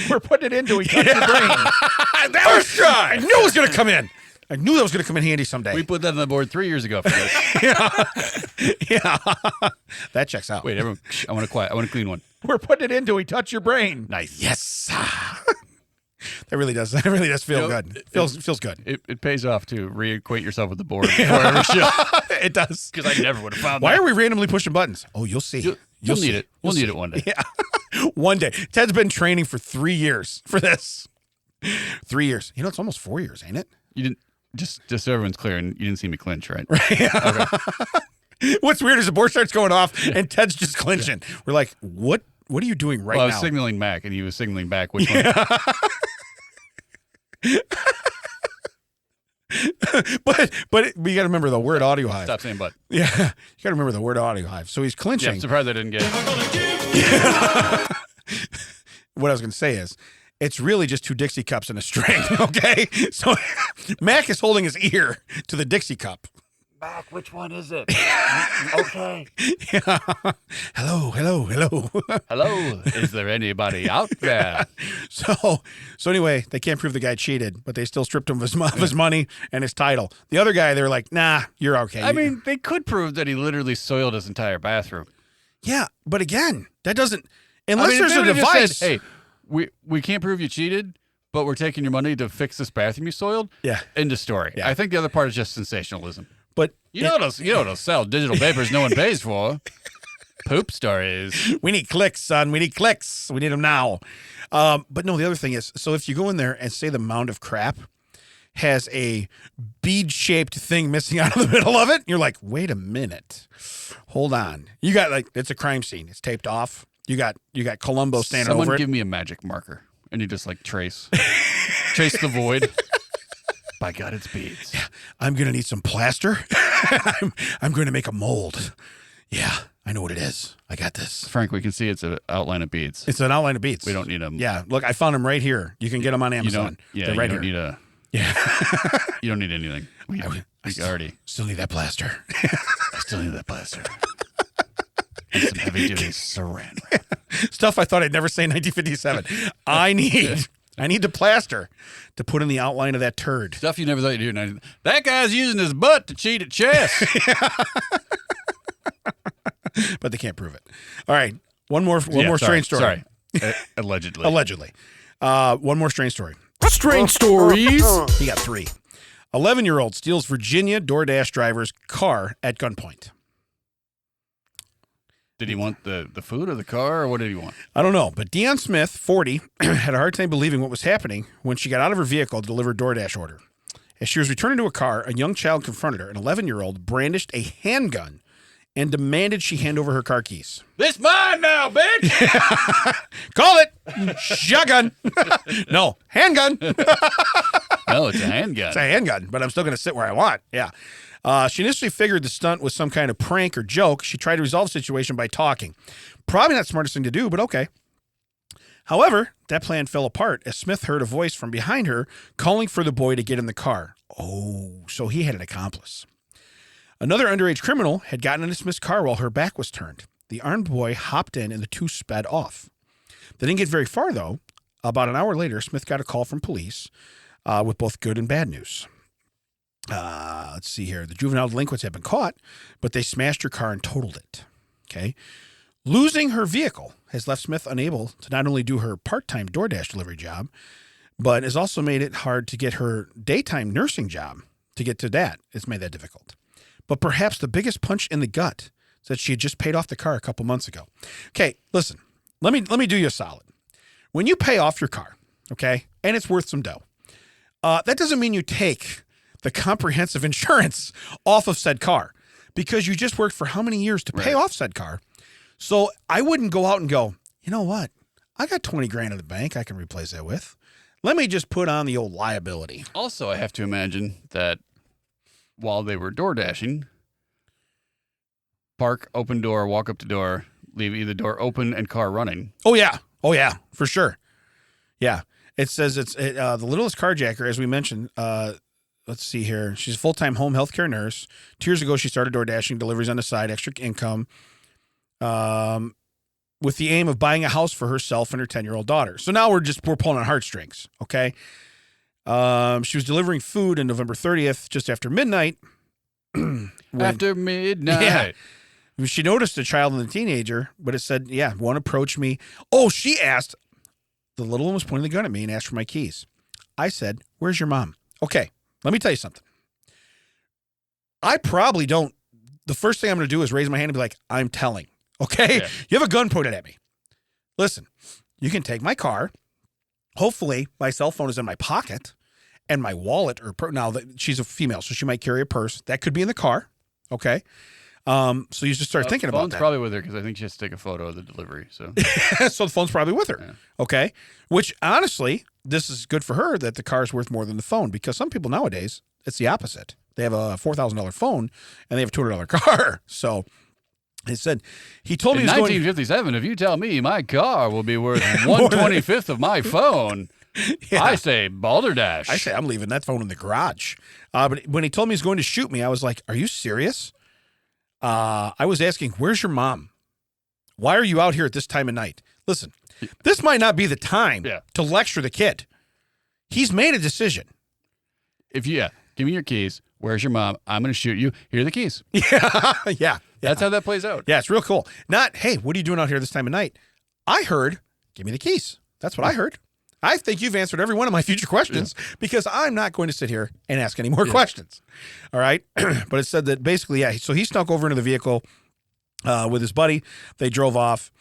We're putting it in till we touch your brain. That was try. I knew it was going to come in. I knew that was going to come in handy someday. We put that on the board 3 years ago for this. Yeah. That checks out. Wait, everyone, I want a clean one. We're putting it in till we touch your brain. Nice. Yes. That really does feel good. Feels good. It pays off to reacquaint yourself with the board before every show. It does. Because I never would have found Why that. are we randomly pushing buttons? Oh, you'll see. You'll need it. We'll need it one day. Yeah. One day. Ted's been training for 3 years for this. 3 years. It's almost 4 years, ain't it? You didn't just so everyone's clear, and you didn't see me clinch, right? Right. Yeah. Okay. What's weird is the board starts going off and Ted's just clinching. Yeah. We're like, what are you doing right now? I was signaling Mac and he was signaling back. Which one? But we got to remember the word audio hive. Stop saying but. Yeah. You got to remember the word audio hive. So he's clinching. Yeah, I'm surprised I didn't get it. What I was going to say is, it's really just 2 Dixie cups and a string, okay? So Mac is holding his ear to the Dixie cup. Mac, which one is it? Okay. Yeah. Hello. Hello. Is there anybody out there? So anyway, they can't prove the guy cheated, but they still stripped him of his money and his title. The other guy, they're like, nah, you're okay. I mean, they could prove that he literally soiled his entire bathroom. Yeah, but again, that doesn't, unless there's a just device. Said, hey, we can't prove you cheated, but we're taking your money to fix this bathroom you soiled. Yeah. End of story. Yeah. I think the other part is just sensationalism. But you know they'll sell digital papers no one pays for. Poop stories. We need clicks, son. We need clicks. We need them now. But no, the other thing is, so if you go in there and say the mound of crap has a bead-shaped thing missing out of the middle of it, you're like, wait a minute. Hold on. You got it's a crime scene. It's taped off. You got Columbo standing over it. Someone give me a magic marker. And you just trace the void. By God, it's beads. Yeah, I'm going to need some plaster. I'm going to make a mold. Yeah, I know what it is. I got this. Frank, we can see it's an outline of beads. It's an outline of beads. We don't need them. Yeah, look, I found them right here. You can get them on Amazon. They're right here. Yeah. You don't need anything. We already still need that plaster. I still need that plaster. And some heavy-duty saran wrap. Stuff I thought I'd never say in 1957. I need the plaster to put in the outline of that turd. Stuff you never thought you'd do. That guy's using his butt to cheat at chess. But they can't prove it. All right. One more strange story. Sorry. Allegedly. One more strange story. Strange stories. He got 3. 11-year-old steals Virginia DoorDash driver's car at gunpoint. Did he want the food or the car, or what did he want? I don't know, but Deion Smith, 40, had a hard time believing what was happening when she got out of her vehicle to deliver a DoorDash order. As she was returning to a car, a young child confronted her. An 11-year-old brandished a handgun and demanded she hand over her car keys. This mine now, bitch! Call it shotgun. No, handgun. No, it's a handgun. It's a handgun, but I'm still going to sit where I want. Yeah. She initially figured the stunt was some kind of prank or joke. She tried to resolve the situation by talking. Probably not the smartest thing to do, but okay. However, that plan fell apart as Smith heard a voice from behind her calling for the boy to get in the car. Oh, so he had an accomplice. Another underage criminal had gotten in Smith's car while her back was turned. The armed boy hopped in and the two sped off. They didn't get very far, though. About an hour later, Smith got a call from police with both good and bad news. Let's see here. The juvenile delinquents had been caught, but they smashed her car and totaled it. Okay. Losing her vehicle has left Smith unable to not only do her part-time DoorDash delivery job, but has also made it hard to get her daytime nursing job to get to that. It's made that difficult. But perhaps the biggest punch in the gut is that she had just paid off the car a couple months ago. Okay, listen, let me do you a solid. When you pay off your car, okay, and it's worth some dough, that doesn't mean you take the comprehensive insurance off of said car because you just worked for how many years to pay off said car. So I wouldn't go out and go, you know what? I got 20 grand in the bank I can replace that with. Let me just put on the old liability. Also, I have to imagine that while they were door dashing, park, open door, walk up to door, leave either door open and car running. Oh, yeah, for sure. Yeah. It says it's the littlest carjacker, as we mentioned. Let's see here. She's a full-time home health care nurse. 2 years ago, she started door dashing deliveries on the side, extra income, with the aim of buying a house for herself and her 10-year-old daughter. So now we're pulling on heartstrings, okay? She was delivering food on November 30th, just after midnight. After midnight. Yeah. She noticed a child and a teenager, but it said, one approached me. Oh, she asked. The little one was pointing the gun at me and asked for my keys. I said, "Where's your mom?" Okay, let me tell you something. I probably don't. The first thing I'm going to do is raise my hand and be like, I'm telling. Okay? Yeah. You have a gun pointed at me. Listen, you can take my car. Hopefully, my cell phone is in my pocket and my wallet. Now, she's a female, so she might carry a purse. That could be in the car. Okay? So you just start thinking about that. The phone's probably with her because I think she has to take a photo of the delivery. So so the phone's probably with her. Yeah. Okay? Which, honestly, this is good for her that the car is worth more than the phone because some people nowadays, it's the opposite. They have a $4,000 phone and they have a $200 car. So he said, he told me in he was 1957, if you tell me my car will be worth 1/25 of my phone, yeah. I say balderdash. I say I'm leaving that phone in the garage. But when he told me he's going to shoot me, I was like, are you serious? I was asking, where's your mom? Why are you out here at this time of night? Listen, this might not be the time to lecture the kid. He's made a decision. Give me your keys. Where's your mom? I'm going to shoot you. Here are the keys. Yeah. That's how that plays out. Yeah, it's real cool. Not, hey, what are you doing out here this time of night? I heard, give me the keys. That's what I heard. I think you've answered every one of my future questions because I'm not going to sit here and ask any more questions. All right. But it said that basically, so he snuck over into the vehicle with his buddy. They drove off.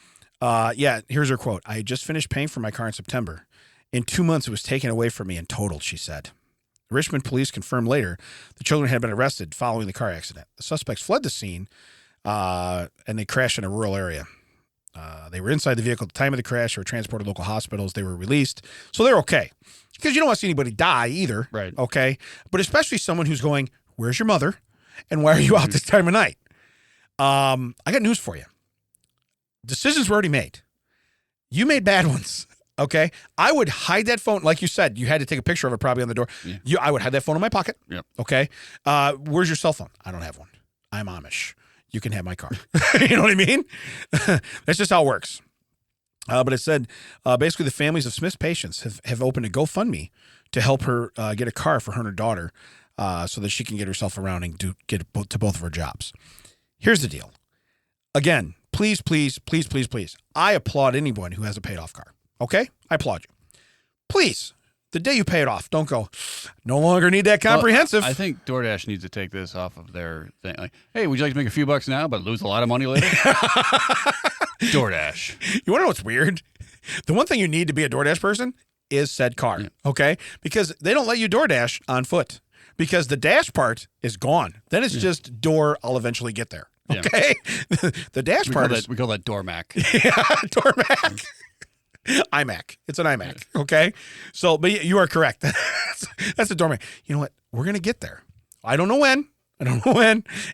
Here's her quote. I had just finished paying for my car in September. In 2 months, it was taken away from me and totaled, she said. Richmond police confirmed later the children had been arrested following the car accident. The suspects fled the scene and they crashed in a rural area. They were inside the vehicle at the time of the crash. They were transported to local hospitals. They were released. So they're okay. Because you don't want to see anybody die either. Right. Okay. But especially someone who's going, where's your mother? And why are you out this time of night? I got news for you. Decisions were already made. You made bad ones. Okay. I would hide that phone. Like you said, you had to take a picture of it probably on the door. Yeah. I would hide that phone in my pocket. Yep. Okay. Where's your cell phone? I don't have one. I'm Amish. You can have my car. You know what I mean? That's just how it works. But it said, basically the families of Smith's patients have opened a GoFundMe to help her get a car for her and her daughter so that she can get herself around and get to both of her jobs. Here's the deal. Again, please, please, please, please, please. I applaud anyone who has a paid off car. Okay? I applaud you. please, the day you pay it off, don't go, no longer need that comprehensive. Well, I think DoorDash needs to take this off of their thing. Like, hey, would you like to make a few bucks now but lose a lot of money later? DoorDash. You want to know what's weird? The one thing you need to be a DoorDash person is said car, okay? Because they don't let you DoorDash on foot because the dash part is gone. Then it's just door, I'll eventually get there, okay? The dash part is... We call that Doormac. Yeah, Doormac. iMac. It's an iMac, okay? So, but you are correct. That's a Doormac. You know what? We're going to get there. I don't know when.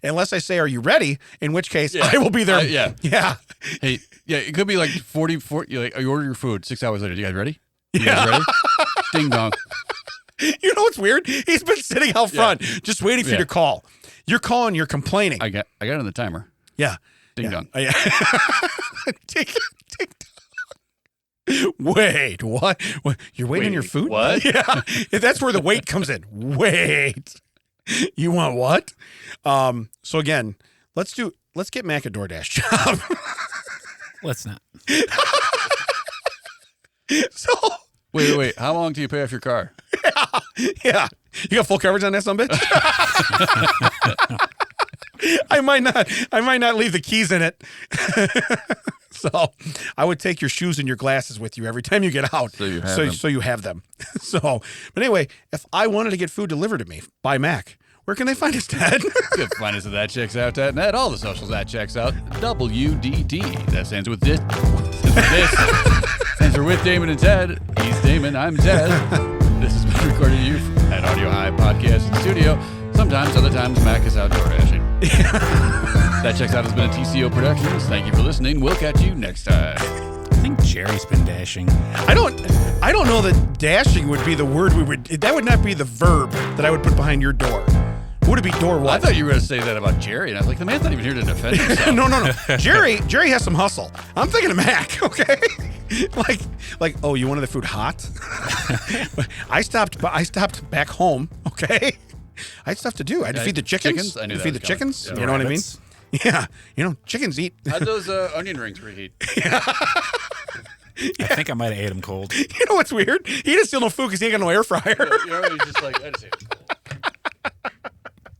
Unless I say, are you ready? In which case, I will be there. Yeah. Hey, it could be like 40 you order your food 6 hours later. You guys ready? You guys ready? Ding dong. You know what's weird? He's been sitting out front just waiting for you to call. You're calling, you're complaining. I got it on the timer. Yeah. Ding dong. Yeah. Ding dong. Wait, what? You're waiting on your food? What? Yeah. That's where the wait comes in. Wait. You want what? So again, let's get Mac a DoorDash job. Let's not. So Wait. How long do you pay off your car? Yeah. You got full coverage on that son of a bitch? I might not leave the keys in it. So I would take your shoes and your glasses with you every time you get out. So you have them. So you have them. But anyway, if I wanted to get food delivered to me by Mac, where can they find us, Dad? You can find us at thatchecksout.net. All the socials that checks out. WDD. That stands with this. Stands for with Damon and Ted. He's Damon. I'm Ted. This has been recorded to you at Audio High Podcast Studio. Sometimes, other times, Mac is outdoor dashing. That Checks Out has been a TCO Productions. Thank you for listening. We'll catch you next time. I think Jerry's been dashing. I don't know that dashing would be the word that would not be the verb that I would put behind your door. Would it be door what? I thought you were going to say that about Jerry, and I was like, the man's not even here to defend himself. No. Jerry has some hustle. I'm thinking of Mac, okay? like, oh, you wanted the food hot? I stopped back home, okay? I had stuff to do. I had to feed the chickens. I knew that feed the was coming. chickens. Yeah. You know what I mean? Yeah. Chickens eat. How'd those onion rings reheat? I think I might have ate them cold. You know what's weird? He didn't steal no food because he ain't got no air fryer. He's just like, I just ate it cold.